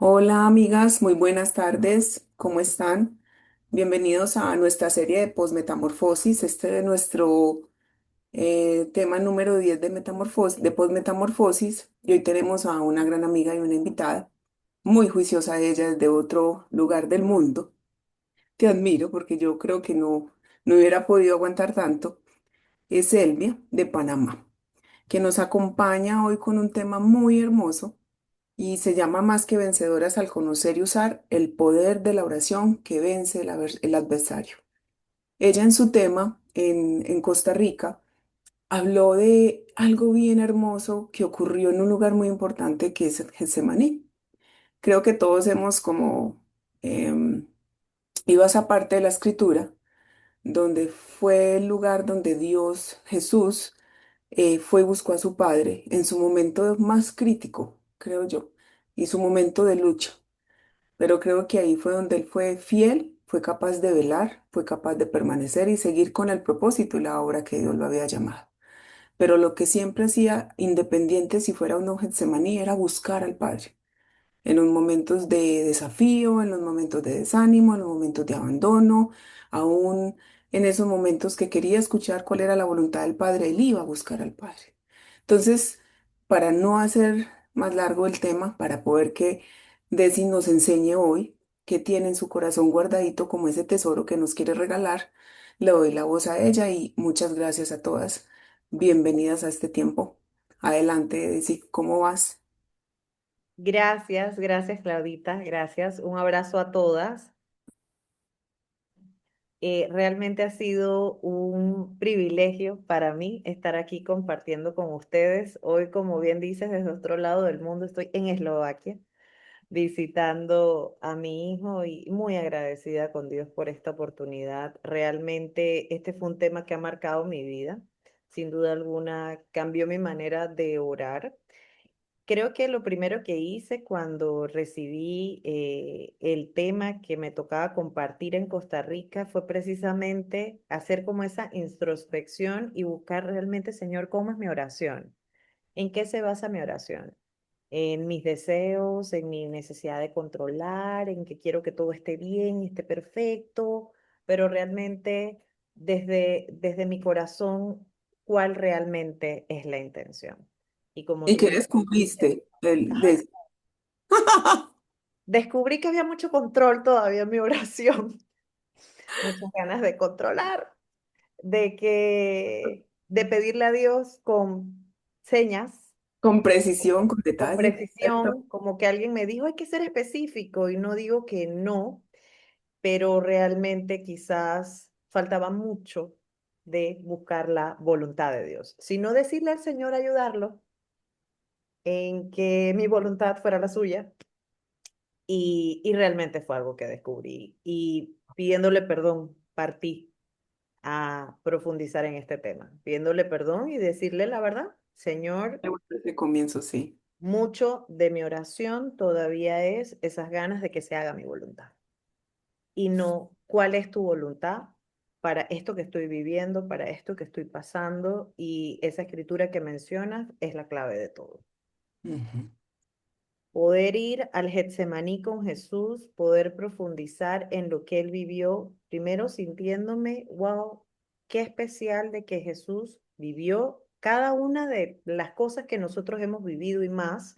Hola amigas, muy buenas tardes, ¿cómo están? Bienvenidos a nuestra serie de posmetamorfosis. Este es nuestro tema número 10 de metamorfosis, de posmetamorfosis. Y hoy tenemos a una gran amiga y una invitada, muy juiciosa ella desde otro lugar del mundo. Te admiro porque yo creo que no hubiera podido aguantar tanto. Es Elvia de Panamá, que nos acompaña hoy con un tema muy hermoso y se llama Más que vencedoras al conocer y usar el poder de la oración que vence el adversario. Ella en su tema en Costa Rica habló de algo bien hermoso que ocurrió en un lugar muy importante que es Getsemaní. Creo que todos hemos como em, ido a esa parte de la escritura donde fue el lugar donde Dios, Jesús, fue y buscó a su padre en su momento más crítico, creo yo, y su momento de lucha. Pero creo que ahí fue donde él fue fiel, fue capaz de velar, fue capaz de permanecer y seguir con el propósito y la obra que Dios lo había llamado. Pero lo que siempre hacía, independiente si fuera un Getsemaní, era buscar al Padre. En los momentos de desafío, en los momentos de desánimo, en los momentos de abandono, aún en esos momentos que quería escuchar cuál era la voluntad del Padre, él iba a buscar al Padre. Entonces, para no hacer más largo el tema, para poder que Desi nos enseñe hoy qué tiene en su corazón guardadito como ese tesoro que nos quiere regalar, le doy la voz a ella y muchas gracias a todas. Bienvenidas a este tiempo. Adelante, Desi, ¿cómo vas? Gracias, gracias Claudita, gracias. Un abrazo a todas. Realmente ha sido un privilegio para mí estar aquí compartiendo con ustedes. Hoy, como bien dices, desde otro lado del mundo estoy en Eslovaquia visitando a mi hijo y muy agradecida con Dios por esta oportunidad. Realmente este fue un tema que ha marcado mi vida. Sin duda alguna, cambió mi manera de orar. Creo que lo primero que hice cuando recibí el tema que me tocaba compartir en Costa Rica fue precisamente hacer como esa introspección y buscar realmente, Señor, ¿cómo es mi oración? ¿En qué se basa mi oración? En mis deseos, en mi necesidad de controlar, en que quiero que todo esté bien, esté perfecto, pero realmente desde mi corazón, ¿cuál realmente es la intención? Y como ¿Y tú qué bien dices, descubriste? ajá, descubrí que había mucho control todavía en mi oración, muchas ganas de controlar, de pedirle a Dios con señas, Con precisión, con con detalle. ¿Cierto? precisión, como que alguien me dijo, hay que ser específico y no digo que no, pero realmente quizás faltaba mucho de buscar la voluntad de Dios, sino decirle al Señor ayudarlo en que mi voluntad fuera la suya. Y realmente fue algo que descubrí. Y pidiéndole perdón, partí a profundizar en este tema. Pidiéndole perdón y decirle la verdad, Señor, Qué bueno ese comienzo, sí. mucho de mi oración todavía es esas ganas de que se haga mi voluntad. Y no, ¿cuál es tu voluntad para esto que estoy viviendo, para esto que estoy pasando? Y esa escritura que mencionas es la clave de todo. Ujú. Poder ir al Getsemaní con Jesús, poder profundizar en lo que él vivió, primero sintiéndome, wow, qué especial de que Jesús vivió cada una de las cosas que nosotros hemos vivido y más,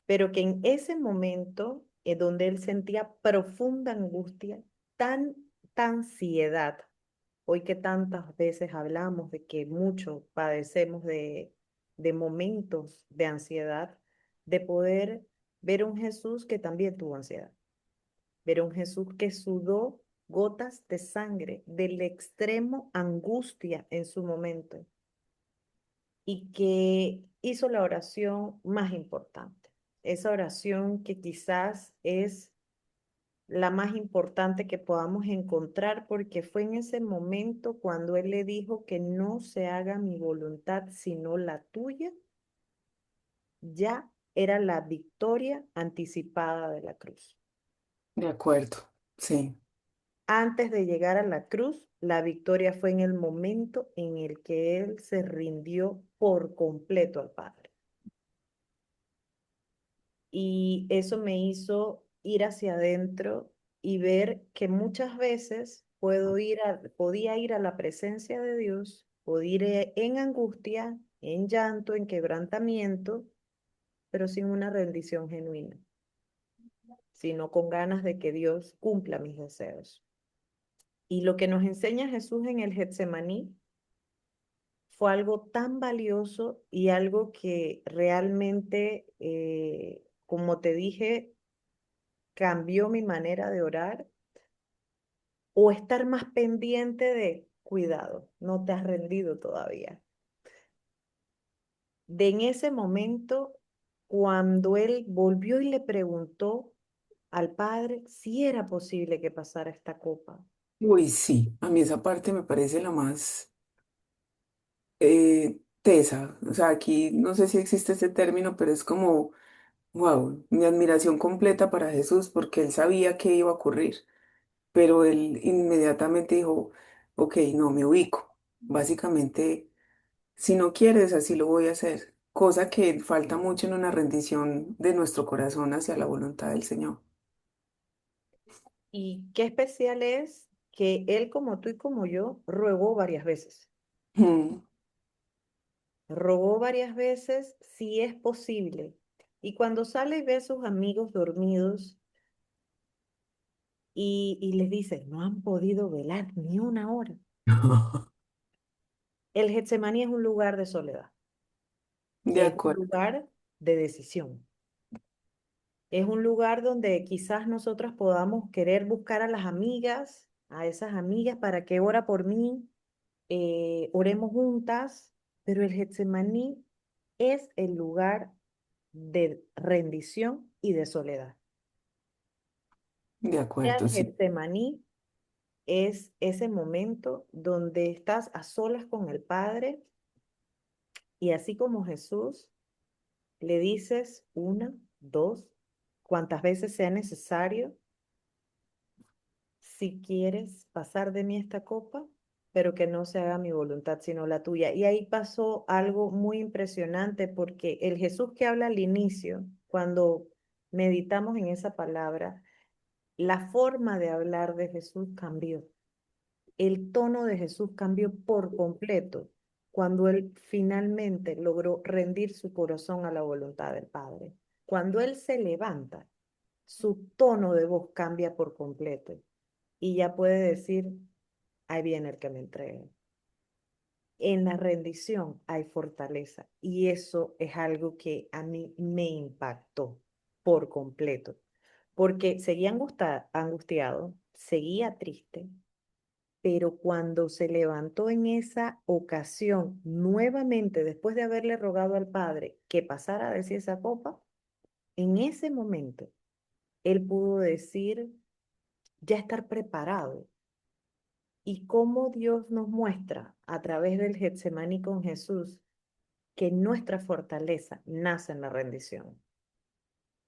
pero que en ese momento donde él sentía profunda angustia, tanta ansiedad, hoy que tantas veces hablamos de que mucho padecemos de momentos de ansiedad, de poder ver un Jesús que también tuvo ansiedad, ver un Jesús que sudó gotas de sangre del extremo angustia en su momento y que hizo la oración más importante, esa oración que quizás es la más importante que podamos encontrar, porque fue en ese momento cuando Él le dijo que no se haga mi voluntad sino la tuya, ya era la victoria anticipada de la cruz. De acuerdo, sí. Antes de llegar a la cruz, la victoria fue en el momento en el que Él se rindió por completo al Padre. Y eso me hizo ir hacia adentro y ver que muchas veces podía ir a la presencia de Dios, podía ir en angustia, en llanto, en quebrantamiento, pero sin una rendición genuina, sino con ganas de que Dios cumpla mis deseos. Y lo que nos enseña Jesús en el Getsemaní fue algo tan valioso y algo que realmente, como te dije, cambió mi manera de orar o estar más pendiente de, cuidado, no te has rendido todavía. De en ese momento, cuando él volvió y le preguntó al Padre si era posible que pasara esta copa. Uy, sí, a mí esa parte me parece la más tesa. O sea, aquí no sé si existe ese término, pero es como, wow, mi admiración completa para Jesús porque él sabía que iba a ocurrir, pero él inmediatamente dijo, ok, no, me ubico. Básicamente, si no quieres, así lo voy a hacer. Cosa que falta mucho en una rendición de nuestro corazón hacia la voluntad del Señor. Y qué especial es que él, como tú y como yo, rogó varias veces. Mm. Rogó varias veces si es posible. Y cuando sale y ve a sus amigos dormidos y les dice, no han podido velar ni una hora. El Getsemaní es un lugar de soledad, De es un acuerdo. lugar de decisión, es un lugar donde quizás nosotras podamos querer buscar a las amigas, a esas amigas para que ora por mí, oremos juntas, pero el Getsemaní es el lugar de rendición y de soledad. De Ir acuerdo, al sí. Getsemaní es ese momento donde estás a solas con el Padre y así como Jesús le dices una, dos, cuantas veces sea necesario, si quieres pasar de mí esta copa, pero que no se haga mi voluntad, sino la tuya. Y ahí pasó algo muy impresionante porque el Jesús que habla al inicio, cuando meditamos en esa palabra, la forma de hablar de Jesús cambió. El tono de Jesús cambió por completo cuando él finalmente logró rendir su corazón a la voluntad del Padre. Cuando él se levanta, su tono de voz cambia por completo y ya puede decir, ahí viene el que me entregue. En la rendición hay fortaleza y eso es algo que a mí me impactó por completo, porque seguía angustiado, seguía triste, pero cuando se levantó en esa ocasión, nuevamente, después de haberle rogado al Padre que pasara de sí esa copa, en ese momento, él pudo decir, ya estar preparado. Y cómo Dios nos muestra a través del Getsemaní con Jesús que nuestra fortaleza nace en la rendición.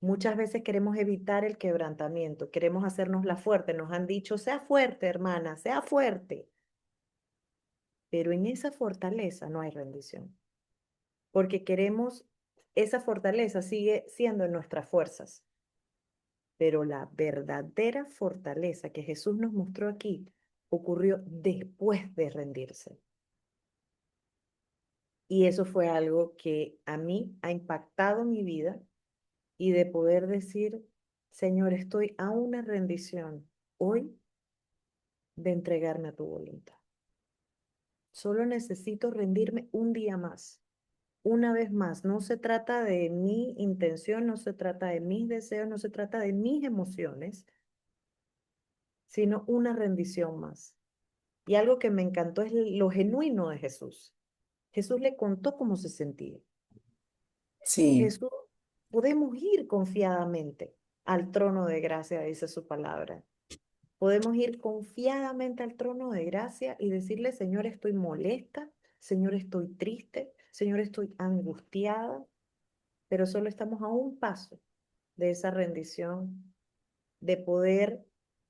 Muchas veces queremos evitar el quebrantamiento, queremos hacernos la fuerte. Nos han dicho, sea fuerte, hermana, sea fuerte. Pero en esa fortaleza no hay rendición, porque queremos, esa fortaleza sigue siendo en nuestras fuerzas, pero la verdadera fortaleza que Jesús nos mostró aquí ocurrió después de rendirse. Y eso fue algo que a mí ha impactado mi vida y de poder decir, Señor, estoy a una rendición hoy de entregarme a tu voluntad. Solo necesito rendirme un día más. Una vez más, no se trata de mi intención, no se trata de mis deseos, no se trata de mis emociones, sino una rendición más. Y algo que me encantó es lo genuino de Jesús. Jesús le contó cómo se sentía. Sí, Jesús, podemos ir confiadamente al trono de gracia, dice su palabra. Podemos ir confiadamente al trono de gracia y decirle, Señor, estoy molesta, Señor, estoy triste, Señor, estoy angustiada, pero solo estamos a un paso de esa rendición, de poder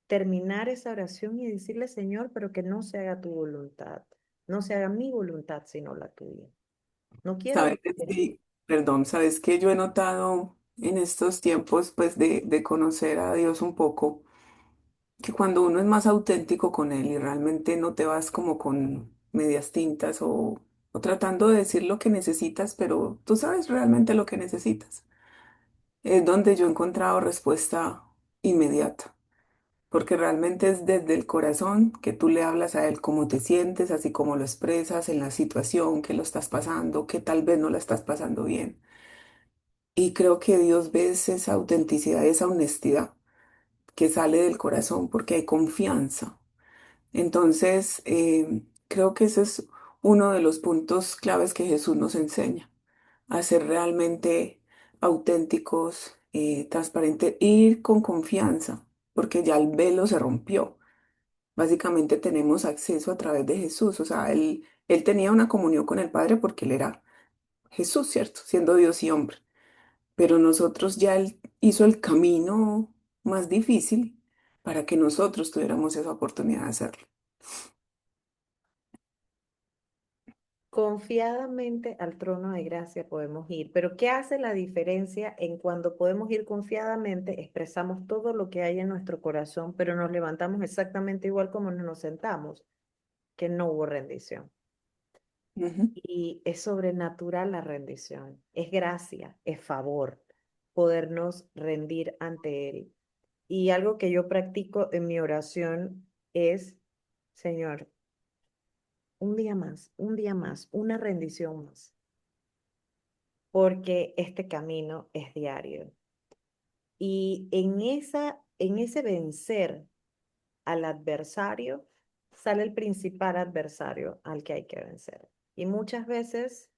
terminar esa oración y decirle, Señor, pero que no se haga tu voluntad, no se haga mi voluntad, sino la tuya. No quiero sabes vivir. que, perdón, sabes que yo he notado. en estos tiempos, pues, de conocer a Dios un poco, que cuando uno es más auténtico con Él y realmente no te vas como con medias tintas o tratando de decir lo que necesitas, pero tú sabes realmente lo que necesitas, es donde yo he encontrado respuesta inmediata. Porque realmente es desde el corazón que tú le hablas a él cómo te sientes, así como lo expresas en la situación que lo estás pasando, que tal vez no la estás pasando bien. Y creo que Dios ve esa autenticidad, esa honestidad que sale del corazón porque hay confianza. Entonces, creo que ese es uno de los puntos claves que Jesús nos enseña, a ser realmente auténticos, transparentes, ir con confianza, porque ya el velo se rompió. Básicamente tenemos acceso a través de Jesús, o sea, él tenía una comunión con el Padre porque él era Jesús, ¿cierto? Siendo Dios y hombre. Pero nosotros ya él hizo el camino más difícil para que nosotros tuviéramos esa oportunidad de hacerlo. Confiadamente al trono de gracia podemos ir, pero ¿qué hace la diferencia en cuando podemos ir confiadamente, expresamos todo lo que hay en nuestro corazón, pero nos levantamos exactamente igual como nos sentamos, que no hubo rendición? Ujú, Y es sobrenatural la rendición, es gracia, es favor, podernos rendir ante Él. Y algo que yo practico en mi oración es, Señor, un día más, una rendición más, porque este camino es diario. Y en ese vencer al adversario, sale el principal adversario al que hay que vencer. Y muchas veces,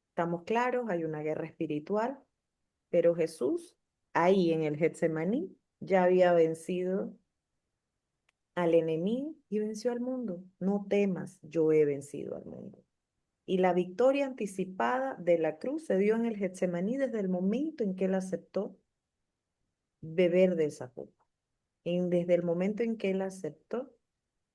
estamos claros, hay una guerra espiritual, pero Jesús, ahí en el Getsemaní, ya había vencido al enemigo y venció al mundo. No temas, yo he vencido al mundo. Y la victoria anticipada de la cruz se dio en el Getsemaní desde el momento en que él aceptó beber de esa copa. Desde el momento en que él aceptó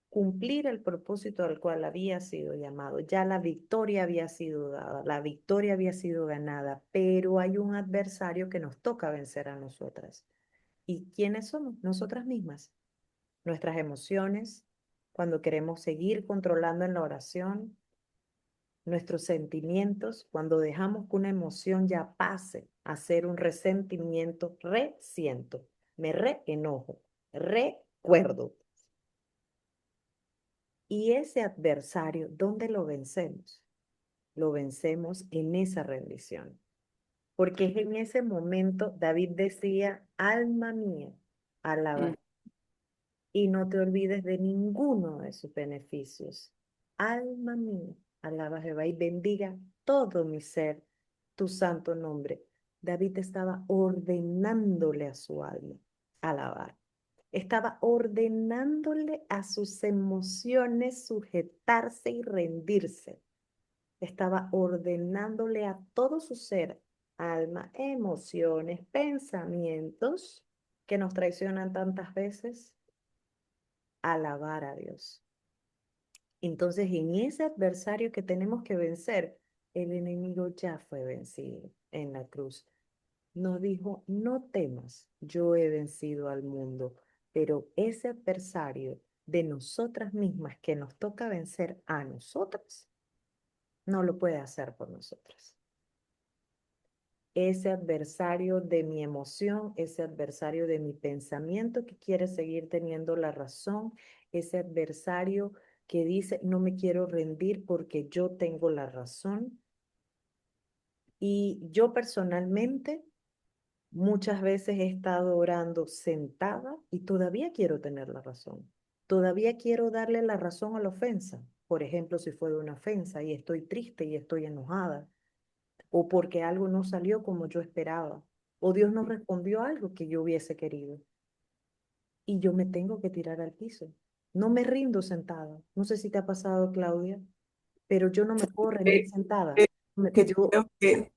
cumplir el propósito al cual había sido llamado. Ya la victoria había sido dada, la victoria había sido ganada, pero hay un adversario que nos toca vencer a nosotras. ¿Y quiénes somos? Nosotras mismas. Nuestras emociones, cuando queremos seguir controlando en la oración, nuestros sentimientos, cuando dejamos que una emoción ya pase a ser un resentimiento, resiento, me reenojo, recuerdo. Y ese adversario, ¿dónde lo vencemos? Lo vencemos en esa rendición. Porque es en ese momento David decía, alma mía, mm, alaba y no te olvides de ninguno de sus beneficios. Alma mía, alaba a Jehová y bendiga todo mi ser tu santo nombre. David estaba ordenándole a su alma alabar. Estaba ordenándole a sus emociones sujetarse y rendirse. Estaba ordenándole a todo su ser, alma, emociones, pensamientos que nos traicionan tantas veces, alabar a Dios. Entonces, en ese adversario que tenemos que vencer, el enemigo ya fue vencido en la cruz. Nos dijo, no temas, yo he vencido al mundo, pero ese adversario de nosotras mismas que nos toca vencer a nosotras, no lo puede hacer por nosotras. Ese adversario de mi emoción, ese adversario de mi pensamiento que quiere seguir teniendo la razón, ese adversario que dice, no me quiero rendir porque yo tengo la razón. Y yo personalmente muchas veces he estado orando sentada y todavía quiero tener la razón. Todavía quiero darle la razón a la ofensa. Por ejemplo, si fue de una ofensa y estoy triste y estoy enojada, o porque algo no salió como yo esperaba, o Dios no respondió a algo que yo hubiese querido, y yo me tengo que tirar al piso. No me rindo sentada. No sé si te ha pasado, Claudia, pero yo no me puedo rendir eh, sentada. eh, que yo Yo, creo que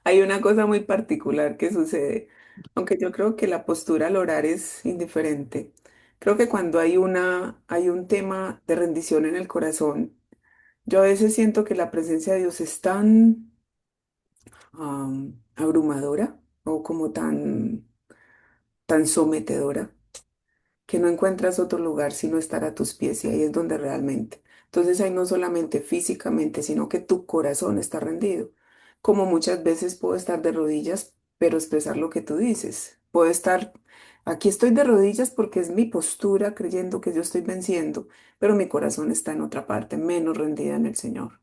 hay una cosa muy particular que sucede, aunque yo creo que la postura al orar es indiferente. Creo que cuando hay un tema de rendición en el corazón, yo a veces siento que la presencia de Dios es tan abrumadora o como tan sometedora que no encuentras otro lugar sino estar a tus pies y ahí es donde realmente. Entonces ahí no solamente físicamente, sino que tu corazón está rendido. Como muchas veces puedo estar de rodillas, pero expresar lo que tú dices. Puedo estar, aquí estoy de rodillas porque es mi postura creyendo que yo estoy venciendo, pero mi corazón está en otra parte, menos rendida en el Señor.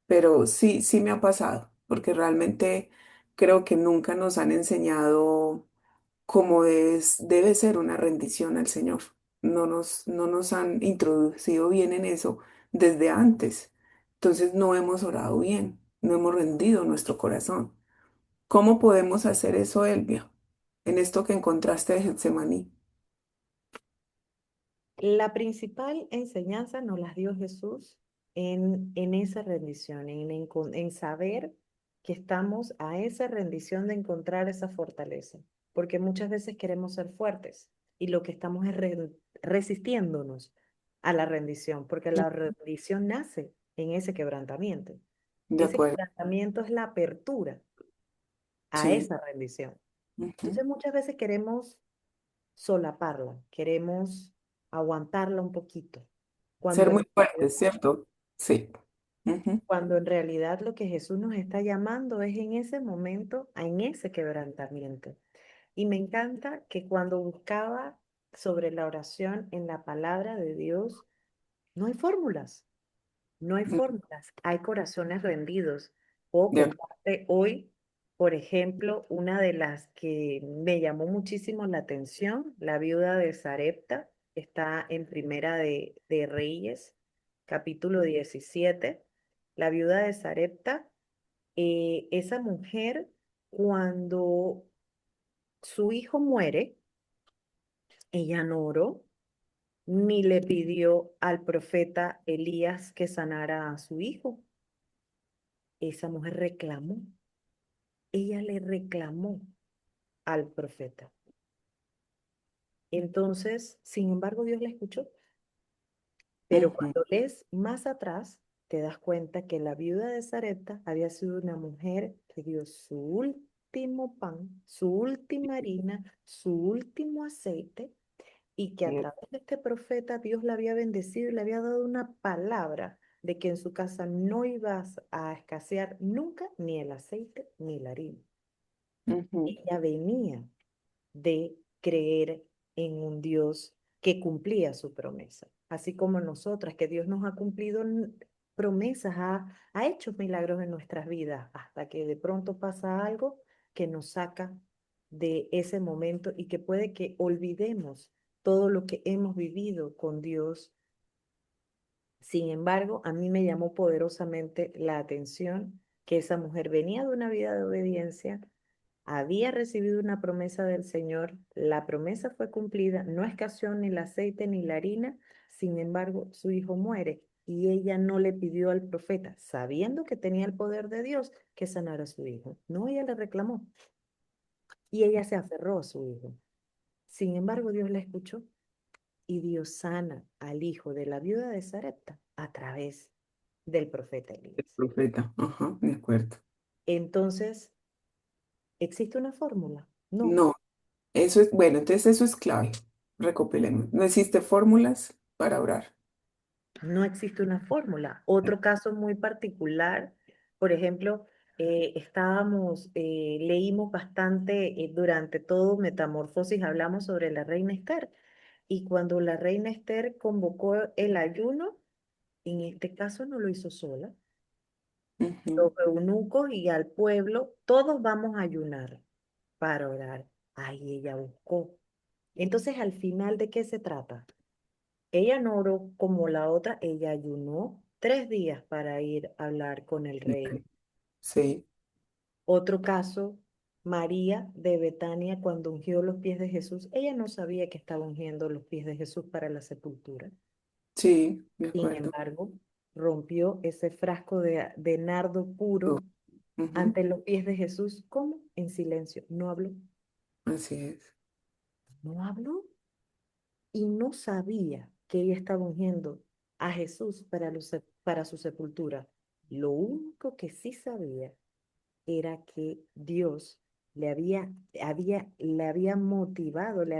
Pero sí, sí me ha pasado, porque realmente creo que nunca nos han enseñado como debe ser una rendición al Señor. No nos han introducido bien en eso desde antes. Entonces no hemos orado bien, no hemos rendido nuestro corazón. ¿Cómo podemos hacer eso, Elvia? En esto que encontraste de Getsemaní. La principal enseñanza nos las dio Jesús en esa rendición, en saber que estamos a esa rendición de encontrar esa fortaleza, porque muchas veces queremos ser fuertes y lo que estamos es resistiéndonos a la rendición, porque la rendición nace en ese quebrantamiento. De Ese acuerdo, quebrantamiento es la apertura a sí. esa rendición. Ujú. Entonces muchas veces queremos solaparla, queremos aguantarla un poquito, cuando Ser en muy fuerte, realidad, ¿cierto? Sí. Ujú. cuando en realidad lo que Jesús nos está llamando es en ese momento, en ese quebrantamiento. Y me encanta que cuando buscaba sobre la oración en la palabra de Dios, no hay fórmulas. No hay fórmulas, hay corazones rendidos. Puedo De acuerdo. contarte hoy, por ejemplo, una de las que me llamó muchísimo la atención, la viuda de Sarepta, está en Primera de Reyes, capítulo 17. La viuda de Sarepta, esa mujer, cuando su hijo muere, ella no oró, ni le pidió al profeta Elías que sanara a su hijo. Esa mujer reclamó, ella le reclamó al profeta. Entonces, sin embargo, Dios la escuchó. Pero Ujú, cuando lees más atrás, te das cuenta que la viuda de Sarepta había sido una mujer que dio su último pan, su última harina, su último aceite, y que a bien. través de este profeta Dios la había bendecido y le había dado una palabra de que en su casa no ibas a escasear nunca ni el aceite ni la harina. Ujú, Ella venía de creer en un Dios que cumplía su promesa, así como nosotras, que Dios nos ha cumplido promesas, ha hecho milagros en nuestras vidas, hasta que de pronto pasa algo que nos saca de ese momento y que puede que olvidemos todo lo que hemos vivido con Dios. Sin embargo, a mí me llamó poderosamente la atención que esa mujer venía de una vida de obediencia, había recibido una promesa del Señor, la promesa fue cumplida, no escaseó ni el aceite ni la harina, sin embargo, su hijo muere y ella no le pidió al profeta, sabiendo que tenía el poder de Dios, que sanara a su hijo. No, ella le reclamó y ella se aferró a su hijo. Sin embargo, Dios la escuchó y Dios sana al hijo de la viuda de Sarepta a través del profeta El Elías. profeta. Ajá, de acuerdo. Entonces, ¿existe una fórmula? No. No, eso es, bueno, entonces eso es clave. Recopilemos. No existe fórmulas para orar. No existe una fórmula. Otro caso muy particular, por ejemplo, leímos bastante durante todo Metamorfosis, hablamos sobre la reina Esther. Y cuando la reina Esther convocó el ayuno, en este caso no lo hizo sola. Ujú, Los eunucos y al pueblo, todos vamos a ayunar para orar. Ahí ella buscó. Entonces, al final, ¿de qué se trata? Ella no oró como la otra, ella ayunó 3 días para ir a hablar con el rey. sí, Otro caso, María de Betania, cuando ungió los pies de Jesús, ella no sabía que estaba ungiendo los pies de Jesús para la sepultura. sí, de Sin acuerdo. embargo, rompió ese frasco de nardo puro Ujú, ante los pies de Jesús. ¿Cómo? En silencio. No habló. así es. No habló y no sabía que ella estaba ungiendo a Jesús para su sepultura. Lo único que sí sabía era que Dios le había motivado, le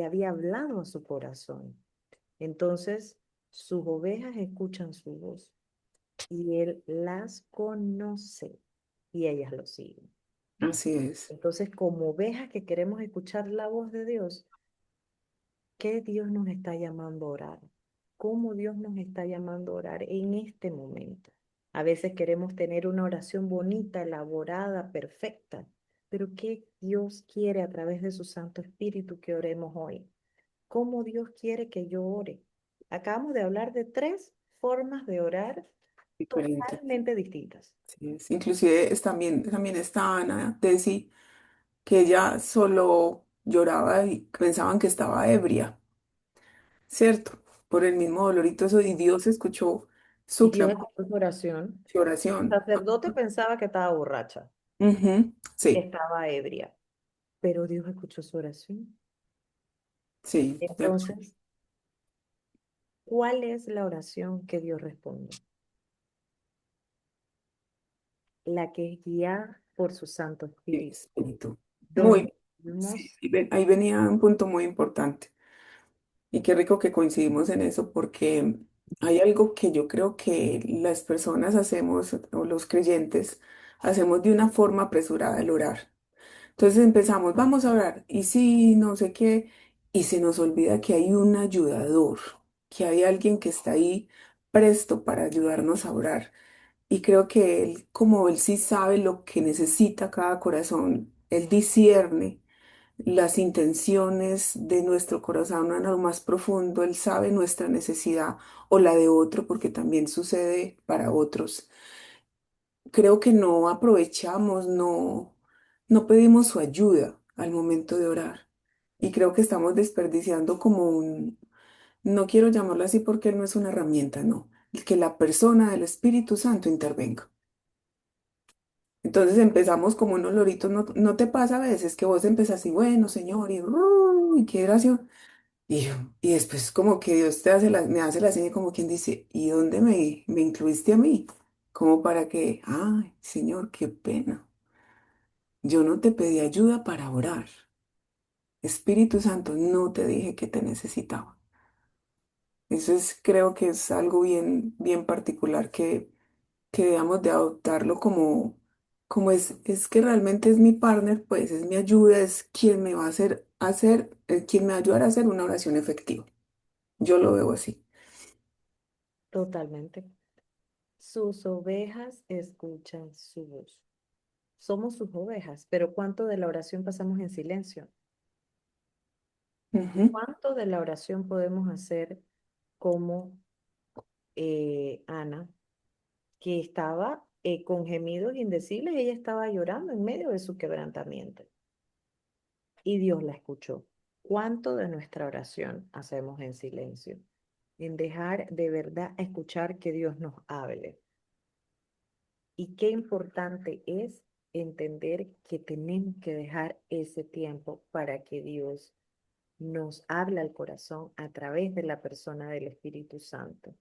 había hablado a su corazón. Entonces, sus ovejas escuchan su voz y él las conoce y ellas lo siguen. Así es. Entonces, como ovejas que queremos escuchar la voz de Dios, ¿qué Dios nos está llamando a orar? ¿Cómo Dios nos está llamando a orar en este momento? A veces queremos tener una oración bonita, elaborada, perfecta, pero ¿qué Dios quiere a través de su Santo Espíritu que oremos hoy? ¿Cómo Dios quiere que yo ore? Acabamos de hablar de tres formas de orar Diferente. totalmente distintas. Así es. Inclusive también está Ana, Desi, que ella solo lloraba y pensaban que estaba ebria, ¿cierto? Por el mismo dolor y todo eso, y Dios escuchó Y su Dios clamor, escuchó su oración. su El oración. sacerdote pensaba que estaba borracha, Ujú, que sí, estaba ebria, pero Dios escuchó su oración. sí, de acuerdo. Entonces, ¿cuál es la oración que Dios responde? La que es guiada por su Santo Sí, Espíritu, espíritu. donde Muy, sí, vemos ahí venía un punto muy importante. Y qué rico que coincidimos en eso, porque hay algo que yo creo que las personas hacemos, o los creyentes, hacemos de una forma apresurada el orar. Entonces empezamos, vamos a orar, y sí, no sé qué, y se nos olvida que hay un ayudador, que hay alguien que está ahí presto para ayudarnos a orar. Y creo que él, como él sí sabe lo que necesita cada corazón, él discierne las intenciones de nuestro corazón a lo más profundo. Él sabe nuestra necesidad o la de otro, porque también sucede para otros. Creo que no aprovechamos, no pedimos su ayuda al momento de orar. Y creo que estamos desperdiciando como no quiero llamarlo así porque él no es una herramienta, no, el que la persona del Espíritu Santo intervenga. Entonces empezamos como unos loritos, ¿no te pasa a veces que vos empezás y bueno, Señor, y qué oración? Y después como que Dios me hace la seña como quien dice, ¿y dónde me incluiste a mí? Como para que, ay, Señor, qué pena. Yo no te pedí ayuda para orar. Espíritu Santo, no te dije que te necesitaba. Eso es, creo que es algo bien particular que debamos de adoptarlo como es que realmente es mi partner, pues es mi ayuda, es quien me va a quien me va a ayudar a hacer una oración efectiva. Yo lo veo así. totalmente. Sus ovejas escuchan su voz. Somos sus ovejas, pero ¿cuánto de la oración pasamos en silencio? Ujú. ¿Cuánto de la oración podemos hacer como Ana, que estaba con gemidos indecibles? Ella estaba llorando en medio de su quebrantamiento y Dios la escuchó. ¿Cuánto de nuestra oración hacemos en silencio? En dejar de verdad escuchar que Dios nos hable. Y qué importante es entender que tenemos que dejar ese tiempo para que Dios nos hable al corazón a través de la persona del Espíritu Santo.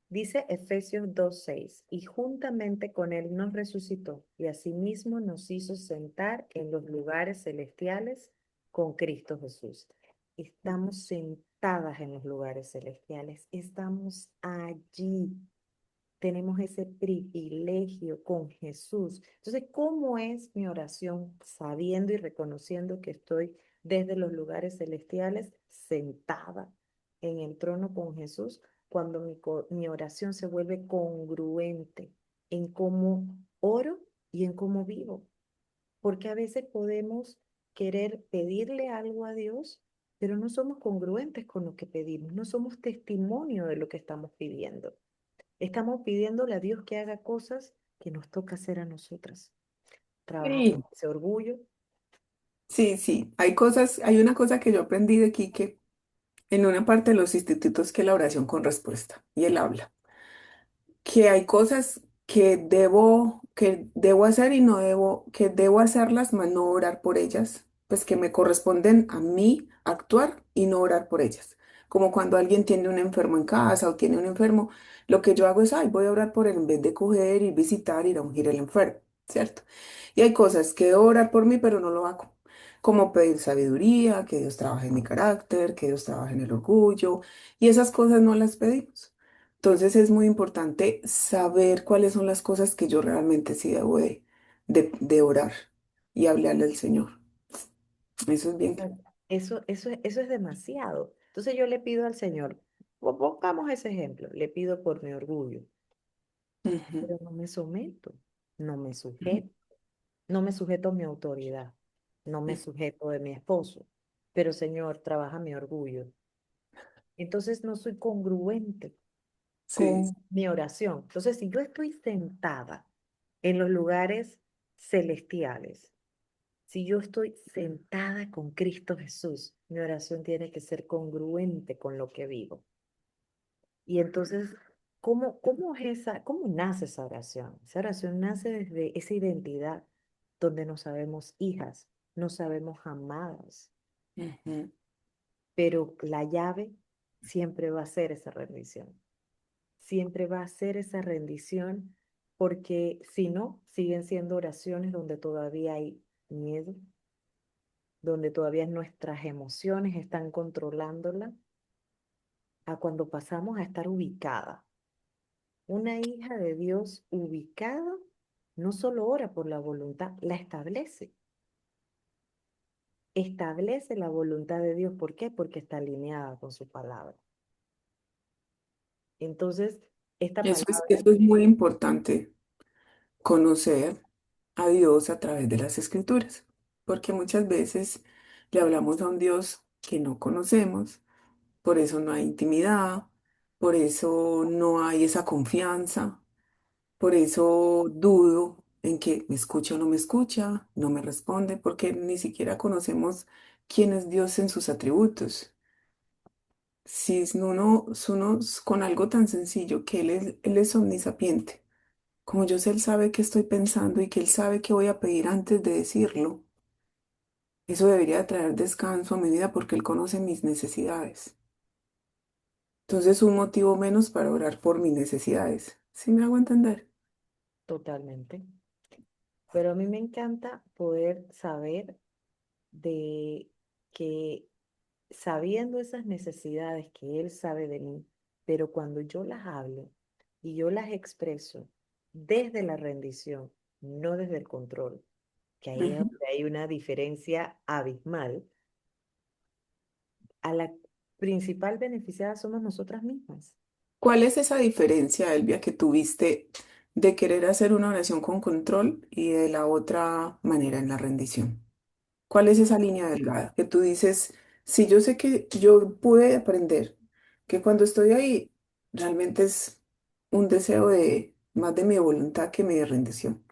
Dice Efesios 2:6, y juntamente con Él nos resucitó y asimismo nos hizo sentar en los lugares celestiales con Cristo Jesús. Estamos sentadas en los lugares celestiales, estamos allí, tenemos ese privilegio con Jesús. Entonces, ¿cómo es mi oración sabiendo y reconociendo que estoy desde los lugares celestiales sentada en el trono con Jesús? Cuando mi oración se vuelve congruente en cómo oro y en cómo vivo. Porque a veces podemos querer pedirle algo a Dios, pero no somos congruentes con lo que pedimos, no somos testimonio de lo que estamos pidiendo. Estamos pidiéndole a Dios que haga cosas que nos toca hacer a nosotras. Trabajamos Sí, ese orgullo. sí. Hay una cosa que yo aprendí de Quique en una parte de los institutos que es la oración con respuesta. Y él habla. Que hay cosas que debo hacer y no debo, que debo hacerlas, mas no orar por ellas, pues que me corresponden a mí actuar y no orar por ellas. Como cuando alguien tiene un enfermo en casa o tiene un enfermo, lo que yo hago es, ay, voy a orar por él en vez de coger y visitar, ir a ungir el enfermo. ¿cierto? Y hay cosas que debo orar por mí, pero no lo hago. Como pedir sabiduría, que Dios trabaje en mi carácter, que Dios trabaje en el orgullo, y esas cosas no las pedimos. Entonces es muy importante saber cuáles son las cosas que yo realmente sí debo de orar y hablarle al Señor. Eso es bien. Exacto. Eso es demasiado. Entonces yo le pido al Señor, pongamos ese ejemplo, le pido por mi orgullo, Ujú, pero no me someto, no me ujú, sujeto, no me sujeto a mi autoridad, no me ujú. sujeto de mi esposo, pero Señor, trabaja mi orgullo. Entonces no soy congruente Sí. con mi oración. Entonces, si yo estoy sentada en los lugares celestiales, si yo estoy sentada con Cristo Jesús, mi oración tiene que ser congruente con lo que vivo. Y entonces, ¿cómo es cómo nace esa oración? Esa oración nace desde esa identidad donde nos sabemos hijas, nos sabemos amadas, Ujú. pero la llave siempre va a ser esa rendición. Siempre va a ser esa rendición, porque si no, siguen siendo oraciones donde todavía hay miedo, donde todavía nuestras emociones están controlándola, a cuando pasamos a estar ubicada. Una hija de Dios ubicada no solo ora por la voluntad, la establece. Establece la voluntad de Dios. ¿Por qué? Porque está alineada con su palabra. Entonces, esta palabra, Eso es muy importante, conocer a Dios a través de las escrituras, porque muchas veces le hablamos a un Dios que no conocemos, por eso no hay intimidad, por eso no hay esa confianza, por eso dudo en que me escucha o no me escucha, no me responde, porque ni siquiera conocemos quién es Dios en sus atributos. Si uno con algo tan sencillo que Él es omnisapiente, como yo sé, Él sabe qué estoy pensando y que Él sabe qué voy a pedir antes de decirlo. Eso debería traer descanso a mi vida porque Él conoce mis necesidades. Entonces, un motivo menos para orar por mis necesidades. ¿Sí me hago entender? totalmente. Pero a mí me encanta poder saber de que sabiendo esas necesidades que Él sabe de mí, pero cuando yo las hablo y yo las expreso desde la rendición, no desde el control, que ahí es Ujú. donde hay una diferencia abismal, a la principal beneficiada somos nosotras mismas. ¿Cuál es esa diferencia, Elvia, que tuviste de querer hacer una oración con control y de la otra manera en la rendición? ¿Cuál es esa línea delgada que tú dices, si yo sé que yo pude aprender que cuando estoy ahí realmente es un deseo de más de mi voluntad que mi rendición?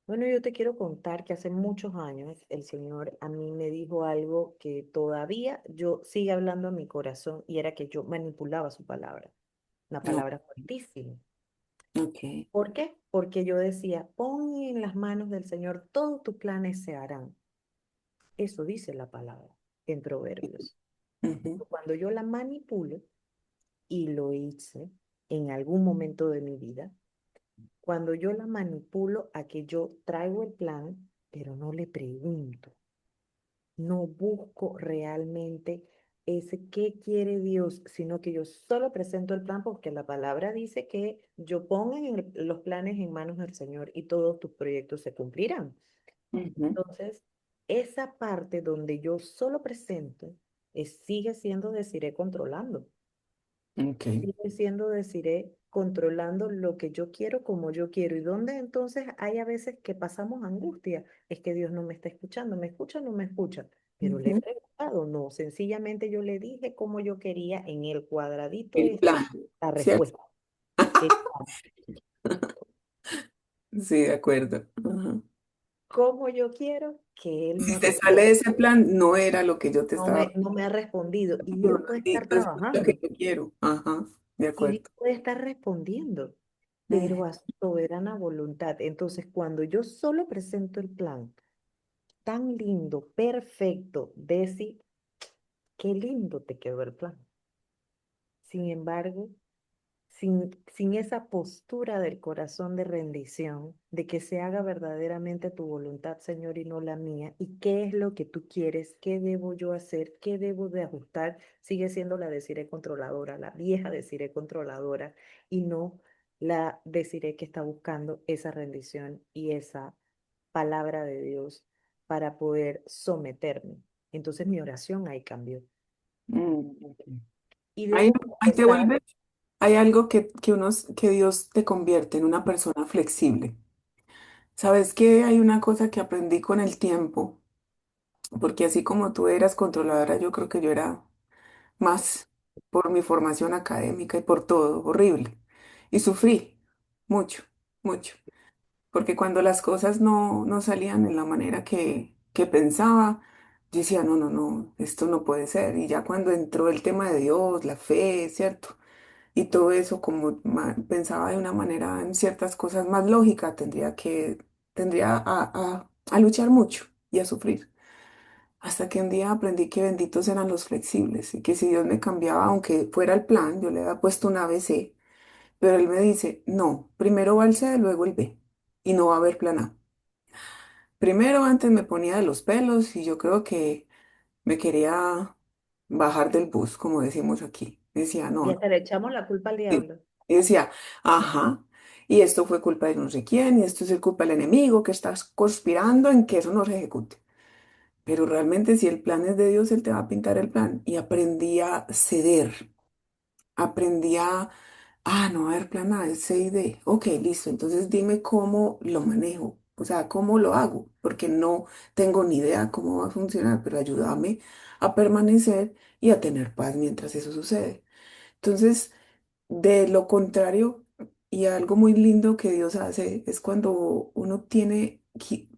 Bueno, yo te quiero contar que hace muchos años el Señor a mí me dijo algo que todavía yo sigue hablando a mi corazón y era que yo manipulaba su palabra, una No, palabra fuertísima. ok. ¿Por qué? Porque yo decía, pon en las manos del Señor, todos tus planes se harán. Eso dice la palabra en Proverbios. Ujú, Cuando yo la manipulo, y lo hice en algún momento de mi vida, cuando yo la manipulo a que yo traigo el plan, pero no le pregunto, no busco realmente ese qué quiere Dios, sino que yo solo presento el plan porque la palabra dice que yo ponga los planes en manos del Señor y todos tus proyectos se cumplirán. ujú, Entonces, esa parte donde yo solo presento sigue siendo deciré controlando. ok. Sigue siendo deciré controlando lo que yo quiero como yo quiero. Y donde entonces hay a veces que pasamos angustia. Es que Dios no me está escuchando. ¿Me escucha o no me escucha? Pero le he Ujú. preguntado, no. Sencillamente yo le dije como yo quería en el cuadradito El este plan, la ¿cierto? respuesta. Eh, Sí, de acuerdo. Ajá. Como yo quiero que Él Si me te sale responda. de ese plan, no era lo que yo te estaba. No me ha respondido. Y No, Dios puede estar necesito, es lo que trabajando. yo quiero. Ajá, de Y Dios acuerdo. puede estar respondiendo, Ujú, pero a su soberana voluntad. Entonces, cuando yo solo presento el plan, tan lindo, perfecto, Desi, qué lindo te quedó el plan. Sin embargo, sin esa postura del corazón de rendición, de que se haga verdaderamente tu voluntad, Señor, y no la mía, y qué es lo que tú quieres, qué debo yo hacer, qué debo de ajustar, sigue siendo la Desiree controladora, la vieja Desiree controladora, y no la Desiree que está buscando esa rendición y esa palabra de Dios para poder someterme. Entonces mi oración ahí cambió. Ok. Y Ahí, debo ahí te confesar. vuelve, hay algo que Dios te convierte en una persona flexible. ¿Sabes qué? Hay una cosa que aprendí con el tiempo, porque así como tú eras controladora, yo creo que yo era más por mi formación académica y por todo, horrible. Y sufrí mucho, mucho, porque cuando las cosas no salían en la manera que pensaba, yo decía, no, no, no, esto no puede ser. Y ya cuando entró el tema de Dios, la fe, ¿cierto? Y todo eso, como pensaba de una manera en ciertas cosas más lógica, tendría a luchar mucho y a sufrir. Hasta que un día aprendí que benditos eran los flexibles y que si Dios me cambiaba, aunque fuera el plan, yo le había puesto un ABC, pero Él me dice, no, primero va el C, luego el B y no va a haber plan A. Primero antes me ponía de los pelos y yo creo que me quería bajar del bus, como decimos aquí. Decía, Y no. hasta le echamos la culpa al Sí. diablo. Y decía, ajá, y esto fue culpa de no sé quién, y esto es el culpa del enemigo que estás conspirando en que eso no se ejecute. Pero realmente si el plan es de Dios, Él te va a pintar el plan. Y aprendí a ceder, aprendí no va a haber plan A, es C y D. Ok, listo, entonces dime cómo lo manejo, o sea, cómo lo hago, porque no tengo ni idea cómo va a funcionar, pero ayúdame a permanecer y a tener paz mientras eso sucede. Entonces, de lo contrario, y algo muy lindo que Dios hace es cuando uno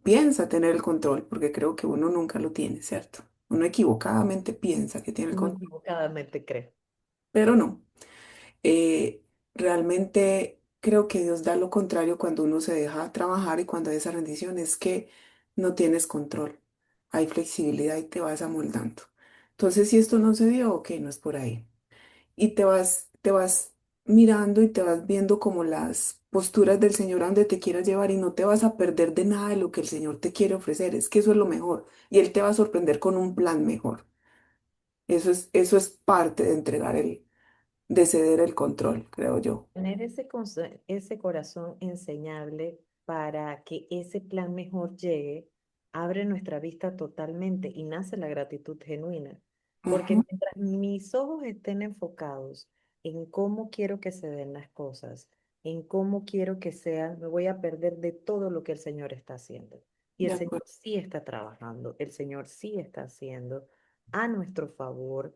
piensa tener el control, porque creo que uno nunca lo tiene, ¿cierto? Uno equivocadamente piensa que tiene el Uno control, equivocadamente cree. pero no. Realmente creo que Dios da lo contrario cuando uno se deja trabajar y cuando hay esa rendición, es que no tienes control. Hay flexibilidad y te vas amoldando. Entonces, si esto no se dio, ok, no es por ahí y te vas mirando y te vas viendo como las posturas del Señor a donde te quieras llevar y no te vas a perder de nada de lo que el Señor te quiere ofrecer. Es que eso es lo mejor y Él te va a sorprender con un plan mejor. Eso es parte de de ceder el control, creo yo. Tener ese corazón enseñable para que ese plan mejor llegue, abre nuestra vista totalmente y nace la gratitud genuina. Porque Ujú. mientras mis ojos estén enfocados en cómo quiero que se den las cosas, en cómo quiero que sean, me voy a perder de todo lo que el Señor está haciendo. Y el De Señor acuerdo, sí está trabajando, el Señor sí está haciendo a nuestro favor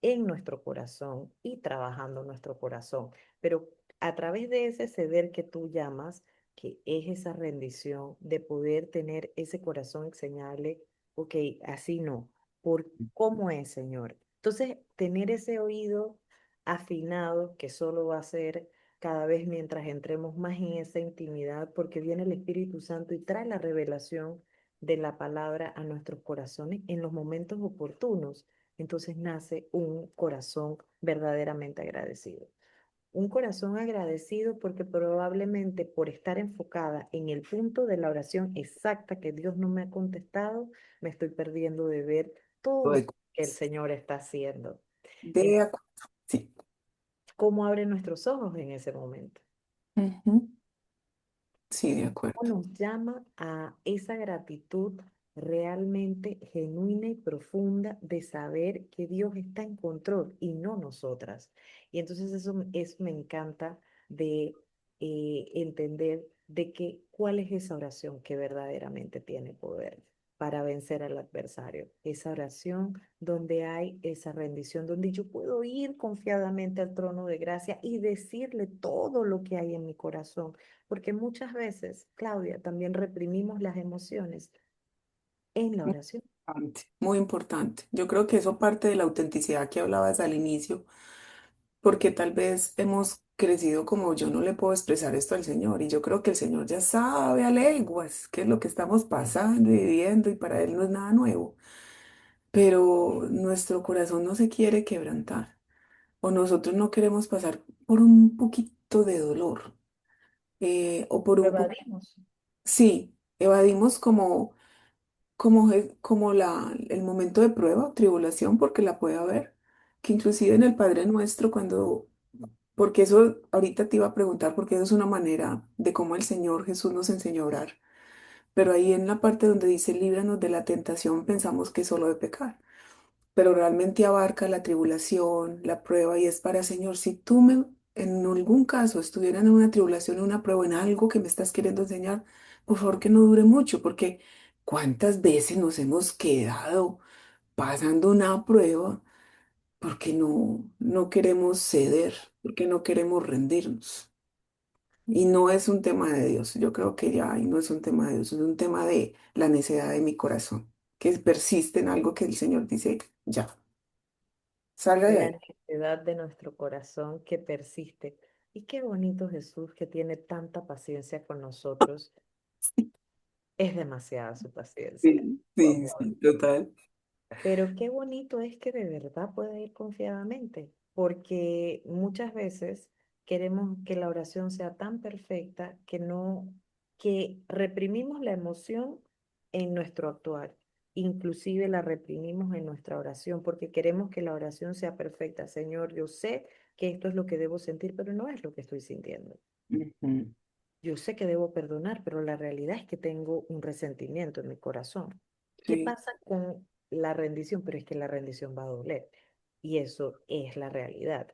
en nuestro corazón y trabajando nuestro corazón. Pero a través de ese ceder que tú llamas, que es esa rendición de poder tener ese corazón enseñable, ok, así no, por cómo es, Señor. Entonces, tener ese oído afinado que solo va a ser cada vez mientras entremos más en esa intimidad, porque viene el Espíritu Santo y trae la revelación de la palabra a nuestros corazones en los momentos oportunos. Entonces nace un corazón verdaderamente agradecido. Un corazón agradecido porque probablemente por estar enfocada en el punto de la oración exacta que Dios no me ha contestado, me estoy perdiendo de ver todo de, lo que el Señor está haciendo. de Entonces, acuerdo, sí. ¿cómo abre nuestros ojos en ese momento? Ujú. Sí, de ¿Cómo acuerdo. nos llama a esa gratitud realmente genuina y profunda de saber que Dios está en control y no nosotras? Y entonces eso me encanta de entender de que cuál es esa oración que verdaderamente tiene poder para vencer al adversario. Esa oración donde hay esa rendición, donde yo puedo ir confiadamente al trono de gracia y decirle todo lo que hay en mi corazón, porque muchas veces, Claudia, también reprimimos las emociones en la oración. Importante, muy importante. Yo creo que eso parte de la autenticidad que hablabas al inicio, porque tal vez hemos crecido como yo no le puedo expresar esto al Señor y yo creo que el Señor ya sabe a leguas qué es lo que estamos pasando y viviendo y para Él no es nada nuevo, pero nuestro corazón no se quiere quebrantar. o nosotros no queremos pasar por un poquito de dolor, o por Lo un poquito, evadimos. sí, evadimos como el momento de prueba o tribulación, porque la puede haber, que inclusive en el Padre Nuestro, porque eso ahorita te iba a preguntar, porque eso es una manera de cómo el Señor Jesús nos enseñó a orar, pero ahí en la parte donde dice líbranos de la tentación, pensamos que es solo de pecar, pero realmente abarca la tribulación, la prueba, y es para, Señor, si tú en algún caso estuviera en una tribulación, en una prueba, en algo que me estás queriendo enseñar, por favor que no dure mucho, porque ¿cuántas veces nos hemos quedado pasando una prueba porque no queremos ceder, porque no queremos rendirnos? Y no es un tema de Dios, yo creo que ya y no es un tema de Dios, es un tema de la necedad de mi corazón, que persiste en algo que el Señor dice, ya, salga de La ahí. necesidad de nuestro corazón que persiste. Y qué bonito Jesús que tiene tanta paciencia con nosotros. Es demasiada su paciencia, Sí, su sí, amor. sí, total. Pero qué bonito es que de verdad pueda ir confiadamente, porque muchas veces queremos que la oración sea tan perfecta que no, que reprimimos la emoción en nuestro actuar, inclusive la reprimimos en nuestra oración, porque queremos que la oración sea perfecta. Señor, yo sé que esto es lo que debo sentir, pero no es lo que estoy sintiendo. Ujú. Yo sé que debo perdonar, pero la realidad es que tengo un resentimiento en mi corazón. ¿Qué Sí, pasa con la rendición? Pero es que la rendición va a doler. Y eso es la realidad.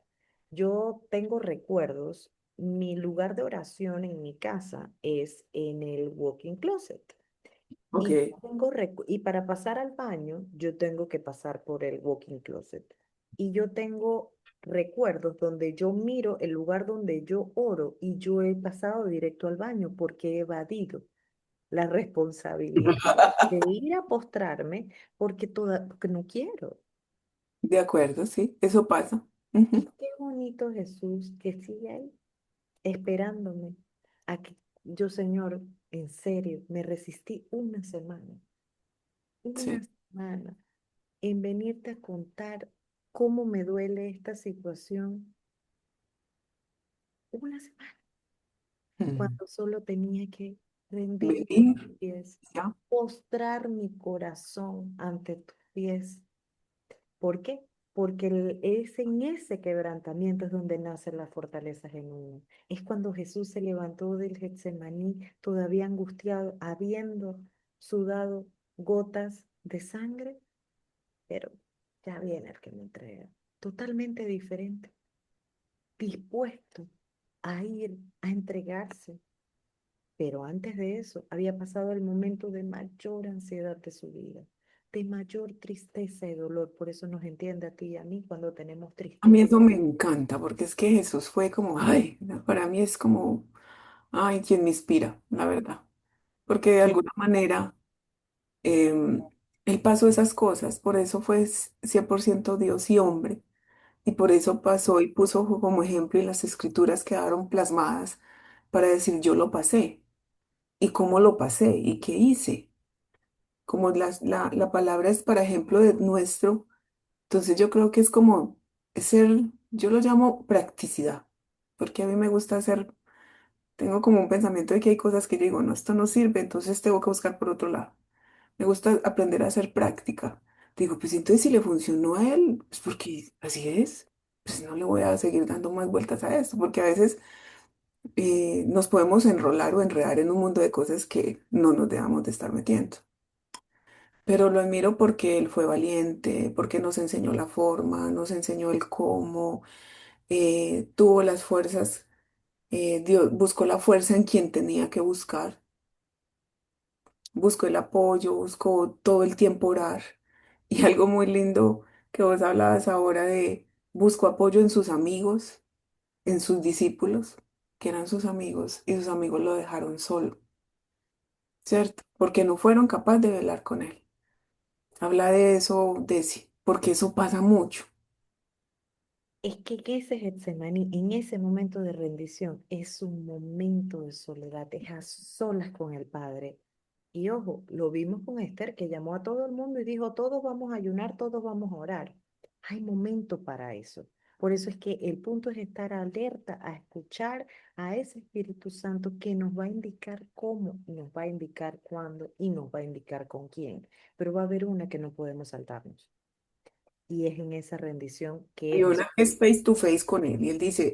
Yo tengo recuerdos, mi lugar de oración en mi casa es en el walk-in closet. ok. Y para pasar al baño, yo tengo que pasar por el walk-in closet. Y yo tengo recuerdos donde yo miro el lugar donde yo oro y yo he pasado directo al baño porque he evadido la responsabilidad de ir a postrarme porque no quiero. De acuerdo, sí, eso pasa. Y Ujú. qué bonito Jesús que sigue ahí esperándome a que yo, Señor, en serio, me resistí una Sí. semana en venirte a contar cómo me duele esta situación una semana, Mm. cuando solo tenía que rendirme a tus Venir, pies, ya. postrar mi corazón ante tus pies. ¿Por qué? Porque es en ese quebrantamiento es donde nace la fortaleza genuina. Es cuando Jesús se levantó del Getsemaní, todavía angustiado, habiendo sudado gotas de sangre, pero ya viene el que me entrega. Totalmente diferente, dispuesto a ir a entregarse. Pero antes de eso, había pasado el momento de mayor ansiedad de su vida, de mayor tristeza y dolor. Por eso nos entiende a ti y a mí cuando tenemos A mí tristeza. eso me encanta, porque es que Jesús fue como, ay, para mí es como, ay, quien me inspira, la verdad. Porque de Que alguna manera Él pasó esas cosas, por eso fue 100% Dios y hombre. Y por eso pasó y puso como ejemplo y las escrituras quedaron plasmadas para decir yo lo pasé y cómo lo pasé y qué hice. Como la palabra es para ejemplo de nuestro, entonces yo creo que es como ser, yo lo llamo practicidad, porque a mí me gusta hacer, tengo como un pensamiento de que hay cosas que yo digo, no, esto no sirve, entonces tengo que buscar por otro lado. Me gusta aprender a hacer práctica. Digo, pues entonces si le funcionó a él, pues porque así es, pues no le voy a seguir dando más vueltas a esto, porque a veces nos podemos enrolar o enredar en un mundo de cosas que no nos debamos de estar metiendo. Pero lo admiro porque él fue valiente, porque nos enseñó la forma, nos enseñó el cómo, tuvo las fuerzas, buscó la fuerza en quien tenía que buscar, buscó el apoyo, buscó todo el tiempo orar. Y algo muy lindo que vos hablabas ahora de buscó apoyo en sus amigos, en sus discípulos, que eran sus amigos, y sus amigos lo dejaron solo, ¿cierto? Porque no fueron capaces de velar con él. Habla de eso, Desi, porque eso pasa mucho. es que ese Getsemaní, en ese momento de rendición, es un momento de soledad, es a solas con el Padre. Y ojo, lo vimos con Esther, que llamó a todo el mundo y dijo, todos vamos a ayunar, todos vamos a orar. Hay momento para eso. Por eso es que el punto es estar alerta a escuchar a ese Espíritu Santo que nos va a indicar cómo, nos va a indicar cuándo y nos va a indicar con quién. Pero va a haber una que no podemos saltarnos. Y es en esa rendición que Hay es una que es face to face con él y él dice,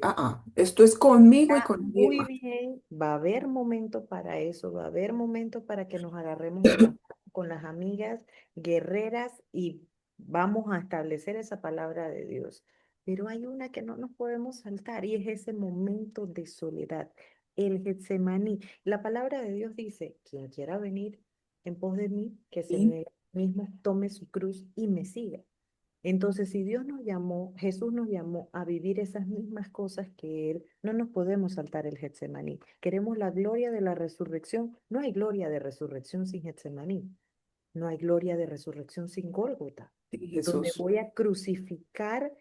esto es conmigo y con nadie muy más. bien, va a haber momento para eso, va a haber momento para que nos agarremos de las manos con las amigas guerreras y vamos a establecer esa palabra de Dios. Pero hay una que no nos podemos saltar y es ese momento de soledad, el Getsemaní. La palabra de Dios dice, quien quiera venir en pos de mí, que se Y me mismo tome su cruz y me siga. Entonces, si Dios nos llamó, Jesús nos llamó a vivir esas mismas cosas que Él, no nos podemos saltar el Getsemaní. Queremos la gloria de la resurrección. No hay gloria de resurrección sin Getsemaní. No hay gloria de resurrección sin Gólgota, sí, donde Jesús, voy a crucificar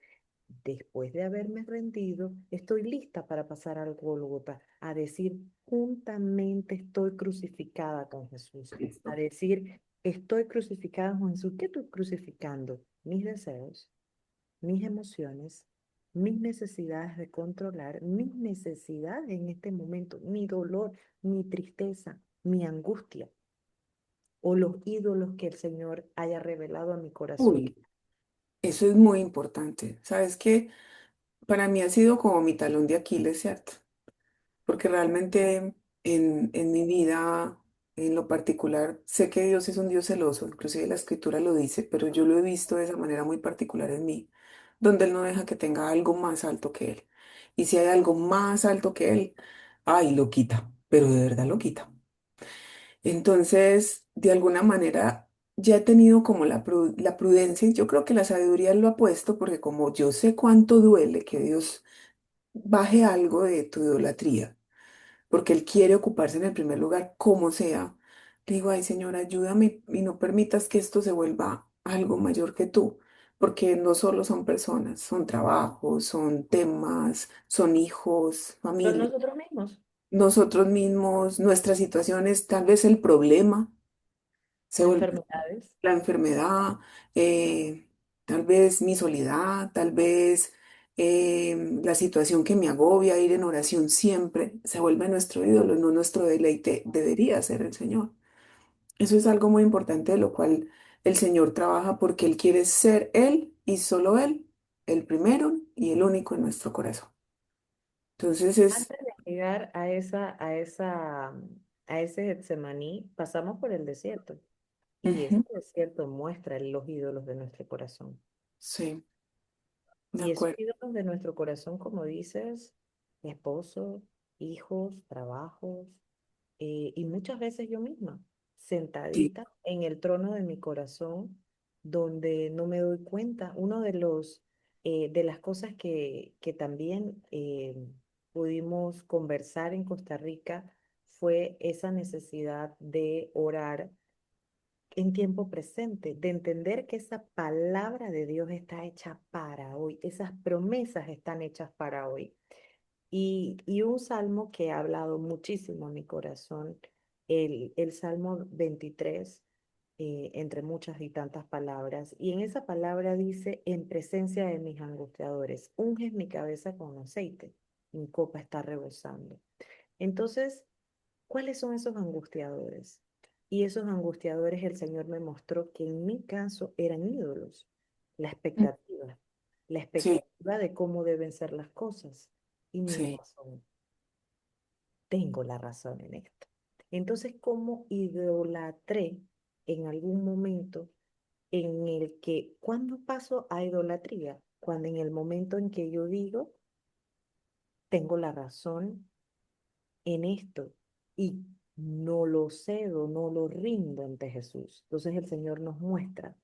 después de haberme rendido. Estoy lista para pasar al Gólgota, a decir, juntamente estoy crucificada con Jesús. A Cristo. decir, estoy crucificada con Jesús. ¿Qué estoy crucificando? Mis deseos, mis emociones, mis necesidades de controlar, mis necesidades en este momento, mi dolor, mi tristeza, mi angustia o los ídolos que el Señor haya revelado a mi corazón. Uy, eso es muy importante. ¿Sabes qué? Para mí ha sido como mi talón de Aquiles, ¿cierto? Porque realmente en mi vida, en lo particular, sé que Dios es un Dios celoso, inclusive la escritura lo dice, pero yo lo he visto de esa manera muy particular en mí, donde Él no deja que tenga algo más alto que Él. Y si hay algo más alto que Él, ay, lo quita, pero de verdad lo quita. Entonces, de alguna manera, ya he tenido como la prudencia y yo creo que la sabiduría lo ha puesto porque como yo sé cuánto duele que Dios baje algo de tu idolatría porque Él quiere ocuparse en el primer lugar, como sea. Le digo, ay Señor, ayúdame y no permitas que esto se vuelva algo mayor que tú, porque no solo son personas, son trabajos, son temas, son hijos, Son familia, nosotros mismos, nosotros mismos, nuestras situaciones, tal vez el problema se vuelve enfermedades. la enfermedad, eh, tal vez mi soledad, tal vez la situación que me agobia, ir en oración siempre, se vuelve nuestro ídolo, no nuestro deleite, debería ser el Señor. Eso es algo muy importante de lo cual el Señor trabaja porque Él quiere ser Él y solo Él, el primero y el único en nuestro corazón. Entonces es, Antes de llegar a ese Getsemaní, pasamos por el desierto. Y ese ujú, desierto muestra los ídolos de nuestro corazón. sí, de Y esos acuerdo, ídolos de nuestro corazón, como dices, esposo, hijos, trabajos, y muchas veces yo misma, sí, sentadita en el trono de mi corazón, donde no me doy cuenta. Uno de de las cosas que también pudimos conversar en Costa Rica fue esa necesidad de orar en tiempo presente, de entender que esa palabra de Dios está hecha para hoy, esas promesas están hechas para hoy. Y un salmo que ha hablado muchísimo en mi corazón, el Salmo 23, entre muchas y tantas palabras, y en esa palabra dice, en presencia de mis angustiadores, unges mi cabeza con aceite, mi copa está rebosando. Entonces, ¿cuáles son esos angustiadores? Y esos angustiadores el Señor me mostró que en mi caso eran ídolos, la mm, expectativa, la sí, expectativa de cómo deben ser las cosas. Y mi sí. razón, tengo la razón en esto. Entonces, ¿cómo idolatré en algún momento en el que, cuando paso a idolatría? Cuando en el momento en que yo digo, tengo la razón en esto y no lo cedo, no lo rindo ante Jesús. Entonces el Señor nos muestra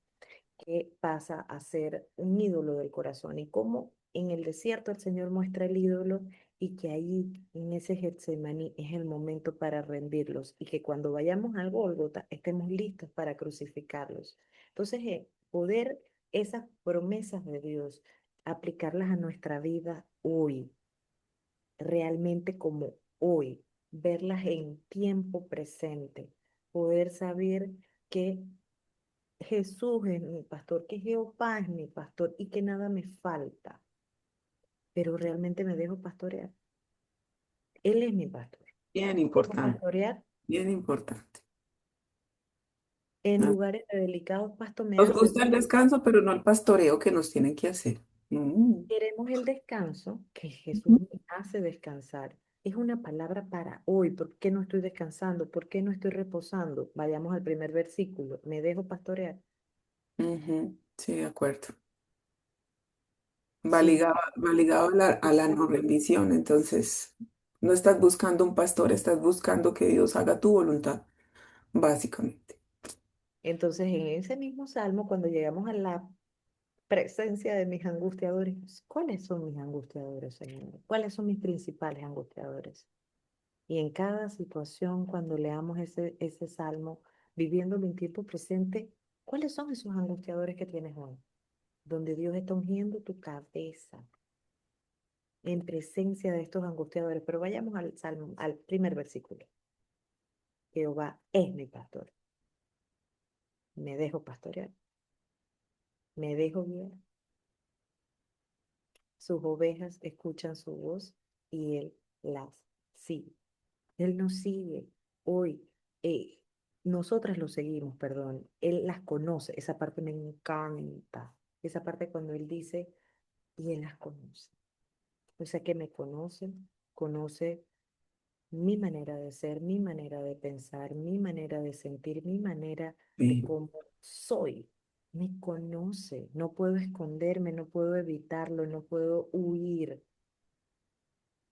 que pasa a ser un ídolo del corazón y cómo en el desierto el Señor muestra el ídolo y que ahí en ese Getsemaní es el momento para rendirlos y que cuando vayamos al Gólgota estemos listos para crucificarlos. Entonces, poder esas promesas de Dios, aplicarlas a nuestra vida hoy, realmente como hoy, verlas en tiempo presente, poder saber que Jesús es mi pastor, que Jehová es mi pastor y que nada me falta. pero realmente me dejo pastorear. Él es mi pastor. Bien Dejo importante, pastorear bien importante. en Ah, lugares de delicados pastos me nos hace. gusta el descanso, pero no el pastoreo que nos tienen que hacer. Mm, Queremos el descanso que Jesús ujú, me hace descansar. Es una palabra para hoy. ¿Por qué no estoy descansando? ¿Por qué no estoy reposando? Vayamos al primer versículo. Me dejo pastorear. ujú, sí, de acuerdo. Sí, Va ligado a la no remisión. Entonces, no estás buscando un pastor, estás buscando que Dios haga tu voluntad, básicamente. entonces en ese mismo salmo, cuando llegamos a la presencia de mis angustiadores, ¿cuáles son mis angustiadores, Señor? ¿Cuáles son mis principales angustiadores? Y en cada situación, cuando leamos ese salmo, viviéndolo en tiempo presente, ¿cuáles son esos angustiadores que tienes hoy? Donde Dios está ungiendo tu cabeza en presencia de estos angustiadores. Pero vayamos al salmo, al primer versículo. Jehová es mi pastor. Me dejo pastorear, me dejo guiar. Sus ovejas escuchan su voz y él las sigue. Él nos sigue hoy. eh, Nosotras lo seguimos, perdón. Él las conoce. Esa parte me encanta. Esa parte cuando él dice, y él las conoce. O sea que me conoce, conoce mi manera de ser, mi manera de pensar, mi manera de sentir, mi manera de Sí. cómo soy. Me conoce. No puedo esconderme, no puedo evitarlo, no puedo huir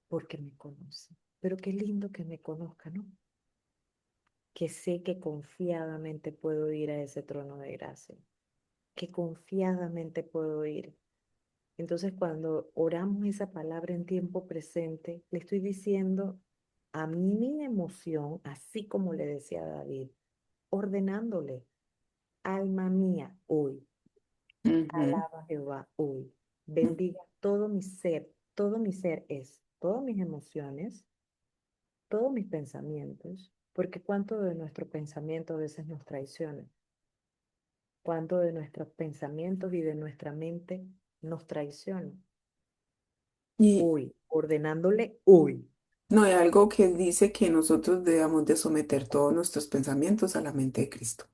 porque me conoce. Pero qué lindo que me conozca, ¿no? Que sé que confiadamente puedo ir a ese trono de gracia, que confiadamente puedo ir. Entonces, cuando oramos esa palabra en tiempo presente, le estoy diciendo a mi emoción, así como le decía a David, ordenándole, alma mía, hoy, Ujú. alaba a Jehová hoy, bendiga todo mi ser es, todas mis emociones, todos mis pensamientos, porque cuánto de nuestro pensamiento a veces nos traiciona. Cuánto de nuestros pensamientos y de nuestra mente nos traiciona. Y Hoy, ordenándole hoy. no hay algo que dice que nosotros debamos de someter todos nuestros pensamientos a la mente de Cristo.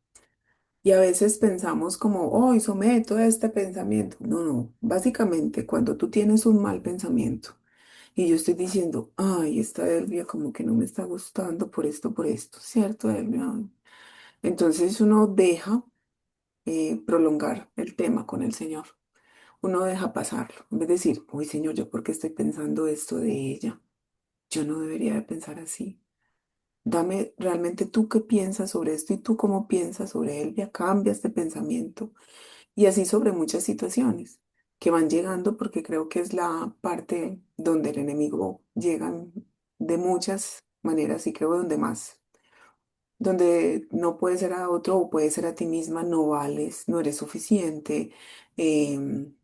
Y a veces pensamos como, hoy someto este pensamiento. No, no. Básicamente, cuando tú tienes un mal pensamiento y yo estoy diciendo, ay, esta Elvia como que no me está gustando por esto, ¿cierto, Elvia? Ay. Entonces uno deja prolongar el tema con el Señor. Uno deja pasarlo. En vez de decir, uy, Señor, ¿yo por qué estoy pensando esto de ella? Yo no debería de pensar así. Dame realmente tú qué piensas sobre esto y tú cómo piensas sobre Elvia. Cambia este pensamiento. Y así sobre muchas situaciones que van llegando porque creo que es la parte donde el enemigo llega de muchas maneras y creo donde más. Donde no puede ser a otro o puede ser a ti misma, no vales, no eres suficiente,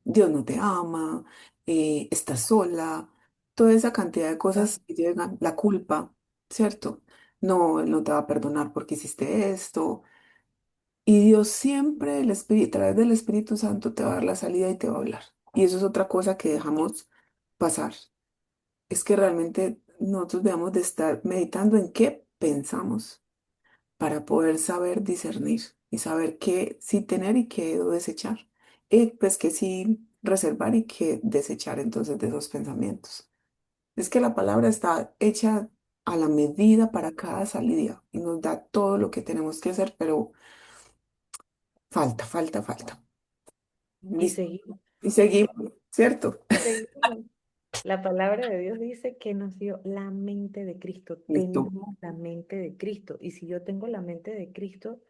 Dios no te ama, estás sola, toda esa cantidad de Ah, cosas que llegan, la culpa, ¿cierto? No, Él no te va a perdonar porque hiciste esto. Y Dios siempre, el Espíritu, a través del Espíritu Santo, te va a dar la salida y te va a hablar. Y eso es otra cosa que dejamos pasar. Es que realmente nosotros debemos de estar meditando en qué pensamos para poder saber discernir y saber qué sí tener y qué desechar. Y pues que sí reservar y qué desechar entonces de esos pensamientos. Es que la palabra está hecha a la medida para cada salida y nos da todo lo que tenemos que hacer, pero falta, falta, falta. y Listo. seguimos, Y seguimos, ¿cierto? seguimos. La palabra de Dios dice que nos dio la mente de Cristo. Listo. Tenemos la mente de Cristo. Y si yo tengo la mente de Cristo,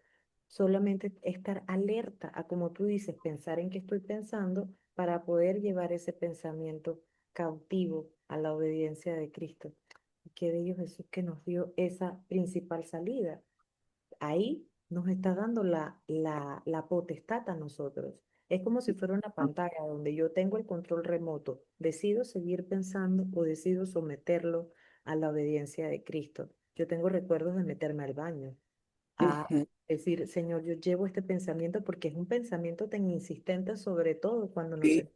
solamente estar alerta a, como tú dices, pensar en qué estoy pensando para poder llevar ese pensamiento cautivo a la obediencia de Cristo. Y qué bello Jesús que nos dio esa principal salida. Ahí nos está dando la potestad a nosotros. Es como si fuera una pantalla donde yo tengo el control remoto. Decido seguir pensando o decido someterlo a la obediencia de Cristo. Yo tengo recuerdos de meterme al baño, a Ujú. decir, Señor, yo llevo este pensamiento porque es un pensamiento tan insistente, sobre todo cuando no Sí, sé.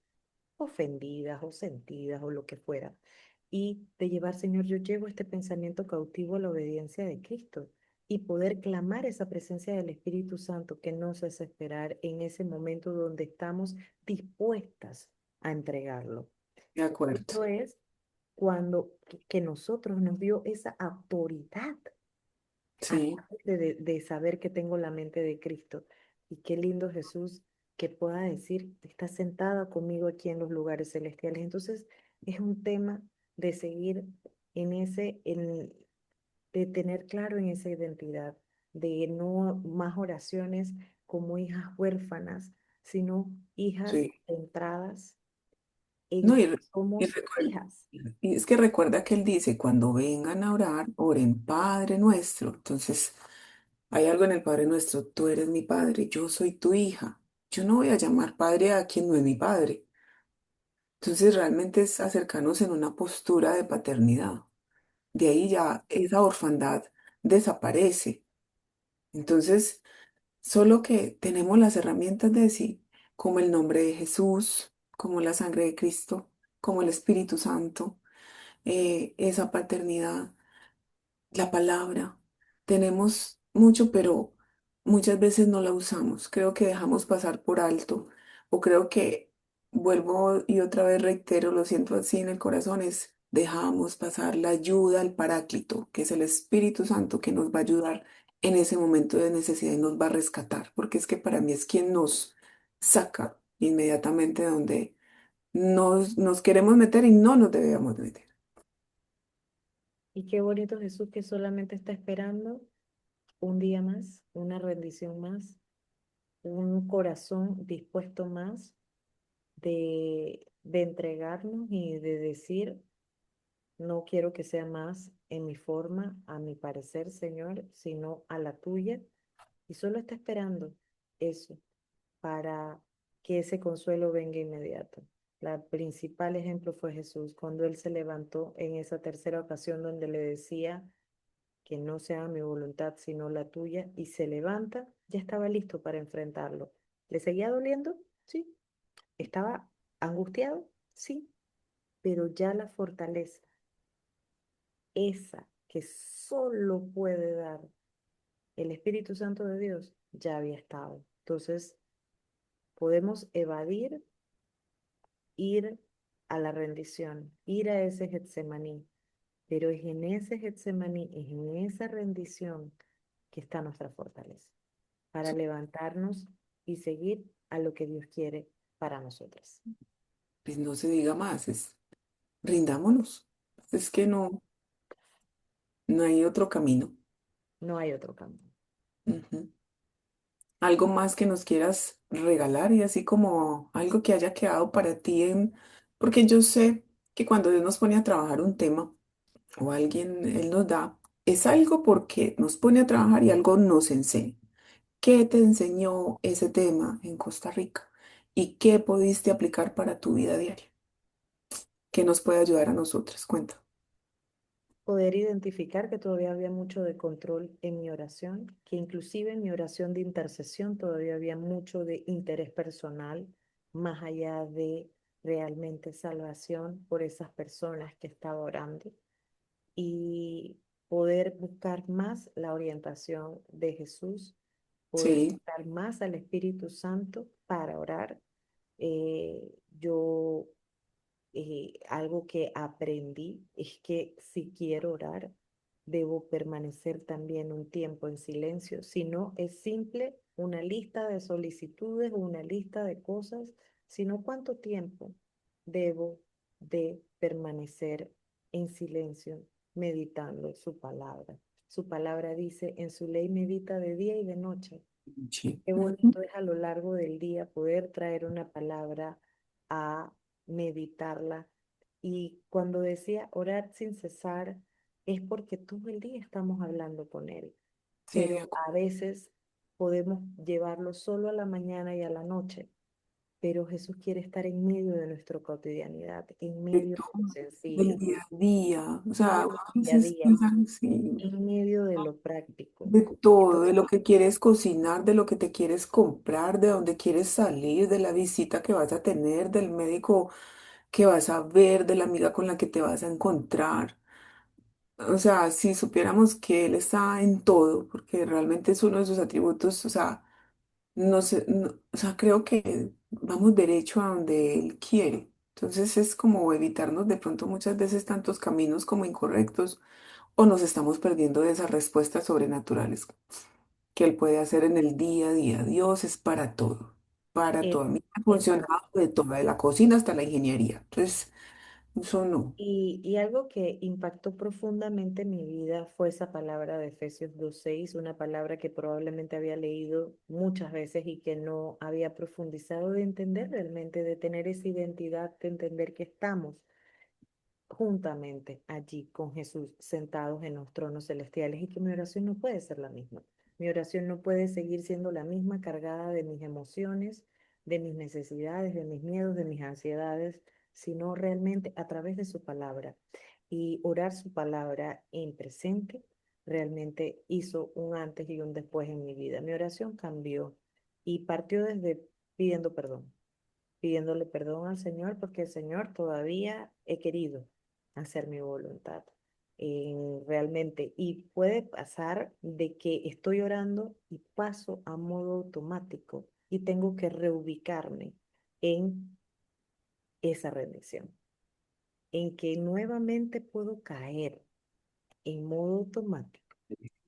ofendidas o sentidas o lo que fuera. Y de llevar, Señor, yo llevo este pensamiento cautivo a la obediencia de Cristo y poder clamar esa presencia del Espíritu Santo que nos hace esperar en ese momento donde estamos dispuestas a entregarlo. de acuerdo. Esto es cuando que nosotros nos dio esa autoridad Sí, aparte de saber que tengo la mente de Cristo. Y qué lindo Jesús que pueda decir, está sentada conmigo aquí en los lugares celestiales. Entonces, es un tema de seguir en de tener claro en esa identidad, de no más oraciones como hijas huérfanas, sino hijas sí. centradas en No, que y somos recuerda, hijas. y es que recuerda que él dice, cuando vengan a orar, oren Padre nuestro. Entonces, hay algo en el Padre nuestro, tú eres mi padre, yo soy tu hija. Yo no voy a llamar padre a quien no es mi padre. Entonces, realmente es acercarnos en una postura de paternidad. De ahí ya esa orfandad desaparece. Entonces, solo que tenemos las herramientas de decir, como el nombre de Jesús, como la sangre de Cristo, como el Espíritu Santo, esa paternidad, la palabra. Tenemos mucho, pero muchas veces no la usamos. Creo que dejamos pasar por alto o creo que vuelvo y otra vez reitero, lo siento así en el corazón, es dejamos pasar la ayuda al Paráclito, que es el Espíritu Santo que nos va a ayudar en ese momento de necesidad y nos va a rescatar, porque es que para mí es quien nos saca inmediatamente de donde nos queremos meter y no nos debíamos meter. Y qué bonito Jesús que solamente está esperando un día más, una rendición más, un corazón dispuesto más de entregarnos y de decir, no quiero que sea más en mi forma, a mi parecer, Señor, sino a la tuya. Y solo está esperando eso para que ese consuelo venga inmediato. El principal ejemplo fue Jesús, cuando él se levantó en esa tercera ocasión donde le decía que no sea mi voluntad sino la tuya, y se levanta, ya estaba listo para enfrentarlo. ¿Le seguía doliendo? Sí. ¿Estaba angustiado? Sí, pero ya la fortaleza, esa que solo puede dar el Espíritu Santo de Dios, ya había estado. Entonces, podemos evadir, ir a la rendición, ir a ese Getsemaní, pero es en ese Getsemaní, es en esa rendición que está nuestra fortaleza, para levantarnos y seguir a lo que Dios quiere para nosotras. Pues no se diga más, es rindámonos. Es que no hay otro camino. No hay otro camino. Ujú. Algo más que nos quieras regalar y así como algo que haya quedado para ti porque yo sé que cuando Dios nos pone a trabajar un tema o alguien Él nos da, es algo porque nos pone a trabajar y algo nos enseña. ¿Qué te enseñó ese tema en Costa Rica? ¿Y qué pudiste aplicar para tu vida diaria? ¿Qué nos puede ayudar a nosotras? Cuenta. Poder identificar que todavía había mucho de control en mi oración, que inclusive en mi oración de intercesión todavía había mucho de interés personal, más allá de realmente salvación por esas personas que estaba orando, y poder buscar más la orientación de Jesús, poder Sí, buscar más al Espíritu Santo para orar. Yo algo que aprendí es que si quiero orar, debo permanecer también un tiempo en silencio. Si no, es simple una lista de solicitudes o una lista de cosas, sino cuánto tiempo debo de permanecer en silencio meditando su palabra. Su palabra dice, en su ley medita de día y de noche. sí. Qué Ujú. bonito es a lo largo del día poder traer una palabra a meditarla. Y cuando decía orar sin cesar, es porque todo el día estamos hablando con Él, Sí, de pero acuerdo. a veces podemos llevarlo solo a la mañana y a la noche, pero Jesús quiere estar en medio de nuestra cotidianidad, en de medio de lo todo, del sencillo, día a día. O en sea, medio a del día a veces día, piensan así, en medio de lo práctico. de todo, de Entonces, lo que quieres cocinar, de lo que te quieres comprar, de dónde quieres salir, de la visita que vas a tener, del médico que vas a ver, de la amiga con la que te vas a encontrar. O sea, si supiéramos que Él está en todo, porque realmente es uno de sus atributos, o sea, no sé, o sea, creo que vamos derecho a donde Él quiere. Entonces es como evitarnos de pronto muchas veces tantos caminos como incorrectos o nos estamos perdiendo de esas respuestas sobrenaturales que Él puede hacer en el día a día. Dios es para todo, para todo. es, A mí me ha exacto. funcionado de todo, de la cocina hasta la ingeniería. Entonces, eso no. Y algo que impactó profundamente mi vida fue esa palabra de Efesios 2:6, una palabra que probablemente había leído muchas veces y que no había profundizado de entender realmente, de tener esa identidad, de entender que estamos juntamente allí con Jesús sentados en los tronos celestiales y que mi oración no puede ser la misma. Mi oración no puede seguir siendo la misma cargada de mis emociones, de mis necesidades, de mis miedos, de mis ansiedades, sino realmente a través de su palabra. Y orar su palabra en presente realmente hizo un antes y un después en mi vida. Mi oración cambió y partió desde pidiendo perdón, pidiéndole perdón al Señor porque el Señor todavía he querido hacer mi voluntad. Realmente, y puede pasar de que estoy orando y paso a modo automático y tengo que reubicarme en esa rendición, en que nuevamente puedo caer en modo automático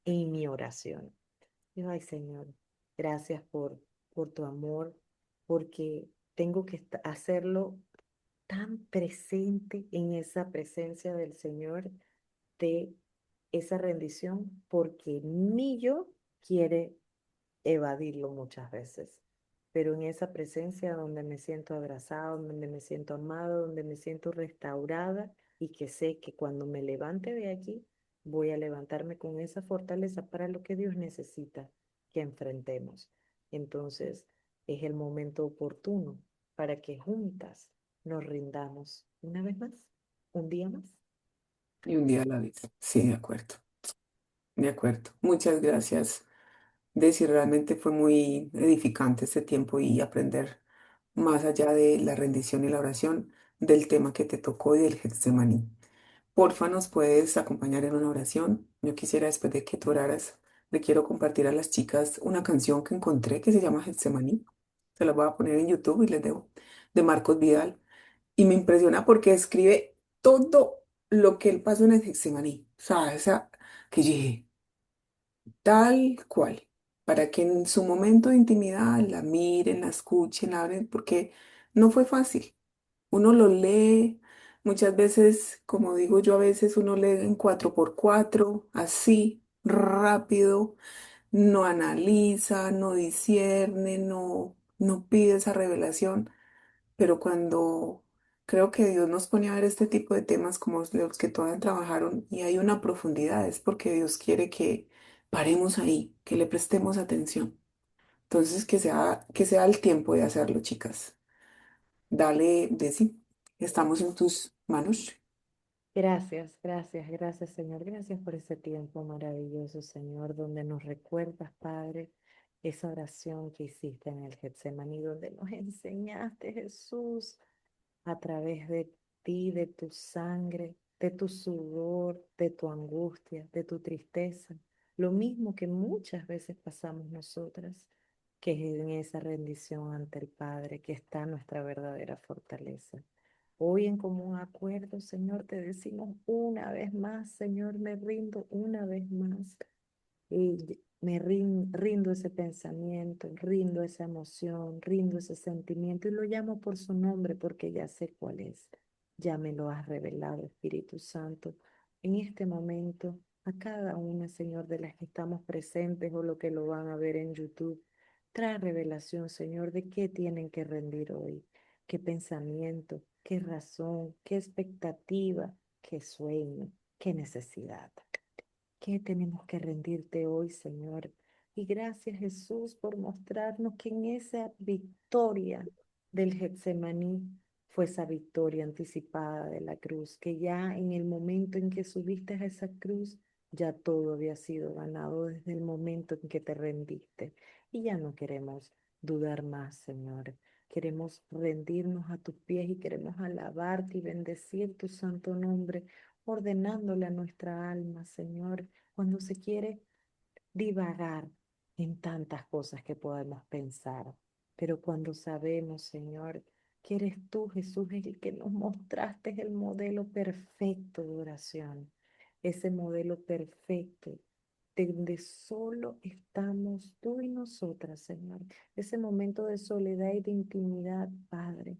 en mi oración. Digo, ay Señor, gracias por tu amor, porque tengo que hacerlo tan presente en esa presencia del Señor, de esa rendición, porque mi yo quiere evadirlo muchas veces. Pero en esa presencia donde me siento abrazado, donde me siento amado, donde me siento restaurada y que sé que cuando me levante de aquí, voy a levantarme con esa fortaleza para lo que Dios necesita que enfrentemos. Entonces, es el momento oportuno para que juntas nos rindamos una vez más, un día más. Y un día a la vez. Sí, de acuerdo. De acuerdo. Muchas gracias. Desi, realmente fue muy edificante este tiempo y aprender más allá de la rendición y la oración del tema que te tocó y del Getsemaní. Porfa, nos puedes acompañar en una oración. Yo quisiera, después de que tú oraras, le quiero compartir a las chicas una canción que encontré que se llama Getsemaní. Se la voy a poner en YouTube y les debo, de Marcos Vidal. Y me impresiona porque escribe todo lo que él pasó en el Getsemaní. O sea, esa que yo dije, tal cual, para que en su momento de intimidad la miren, la escuchen, la abren, porque no fue fácil. Uno lo lee, muchas veces, como digo yo, a veces uno lee en 4x4 así, rápido, no analiza, no discierne, no pide esa revelación, pero cuando creo que Dios nos pone a ver este tipo de temas como los que todas trabajaron y hay una profundidad, es porque Dios quiere que paremos ahí, que le prestemos atención. Entonces, que sea el tiempo de hacerlo, chicas. Dale, Desi, estamos en tus manos. Gracias, gracias, gracias, Señor. Gracias por ese tiempo maravilloso, Señor, donde nos recuerdas, Padre, esa oración que hiciste en el Getsemaní, donde nos enseñaste, Jesús, a través de ti, de tu sangre, de tu sudor, de tu angustia, de tu tristeza, lo mismo que muchas veces pasamos nosotras, que es en esa rendición ante el Padre que está nuestra verdadera fortaleza. Hoy en común acuerdo, Señor, te decimos una vez más, Señor, me rindo una vez más. Y me rindo ese pensamiento, rindo esa emoción, rindo ese sentimiento y lo llamo por su nombre porque ya sé cuál es. Ya me lo has revelado, Espíritu Santo. En este momento, a cada una, Señor, de las que estamos presentes o lo que lo van a ver en YouTube, trae revelación, Señor, de qué tienen que rendir hoy, qué pensamiento, qué razón, qué expectativa, qué sueño, qué necesidad. ¿Qué tenemos que rendirte hoy, Señor? Y gracias, Jesús, por mostrarnos que en esa victoria del Getsemaní fue esa victoria anticipada de la cruz, que ya en el momento en que subiste a esa cruz, ya todo había sido ganado desde el momento en que te rendiste. Y ya no queremos dudar más, Señor. Queremos rendirnos a tus pies y queremos alabarte y bendecir tu santo nombre, ordenándole a nuestra alma, Señor, cuando se quiere divagar en tantas cosas que podemos pensar. Pero cuando sabemos, Señor, que eres tú, Jesús, el que nos mostraste el modelo perfecto de oración, ese modelo perfecto de donde solo estamos tú y nosotras, Señor, ese momento de soledad y de intimidad, Padre.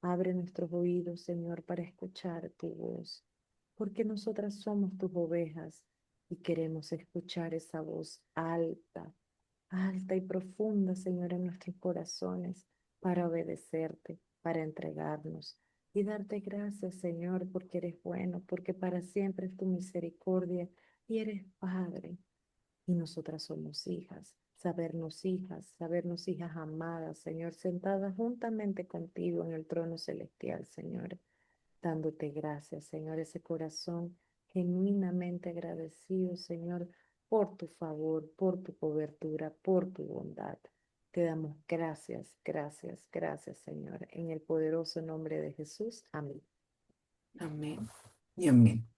Abre nuestros oídos, Señor, para escuchar tu voz, porque nosotras somos tus ovejas y queremos escuchar esa voz alta, alta y profunda, Señor, en nuestros corazones, para obedecerte, para entregarnos y darte gracias, Señor, porque eres bueno, porque para siempre es tu misericordia y eres Padre. Y nosotras somos sabernos hijas amadas, Señor, sentadas juntamente contigo en el trono celestial, Señor, dándote gracias, Señor, ese corazón genuinamente agradecido, Señor, por tu favor, por tu cobertura, por tu bondad. Te damos gracias, gracias, gracias, Señor, en el poderoso nombre de Jesús. Amén. Amén y amén.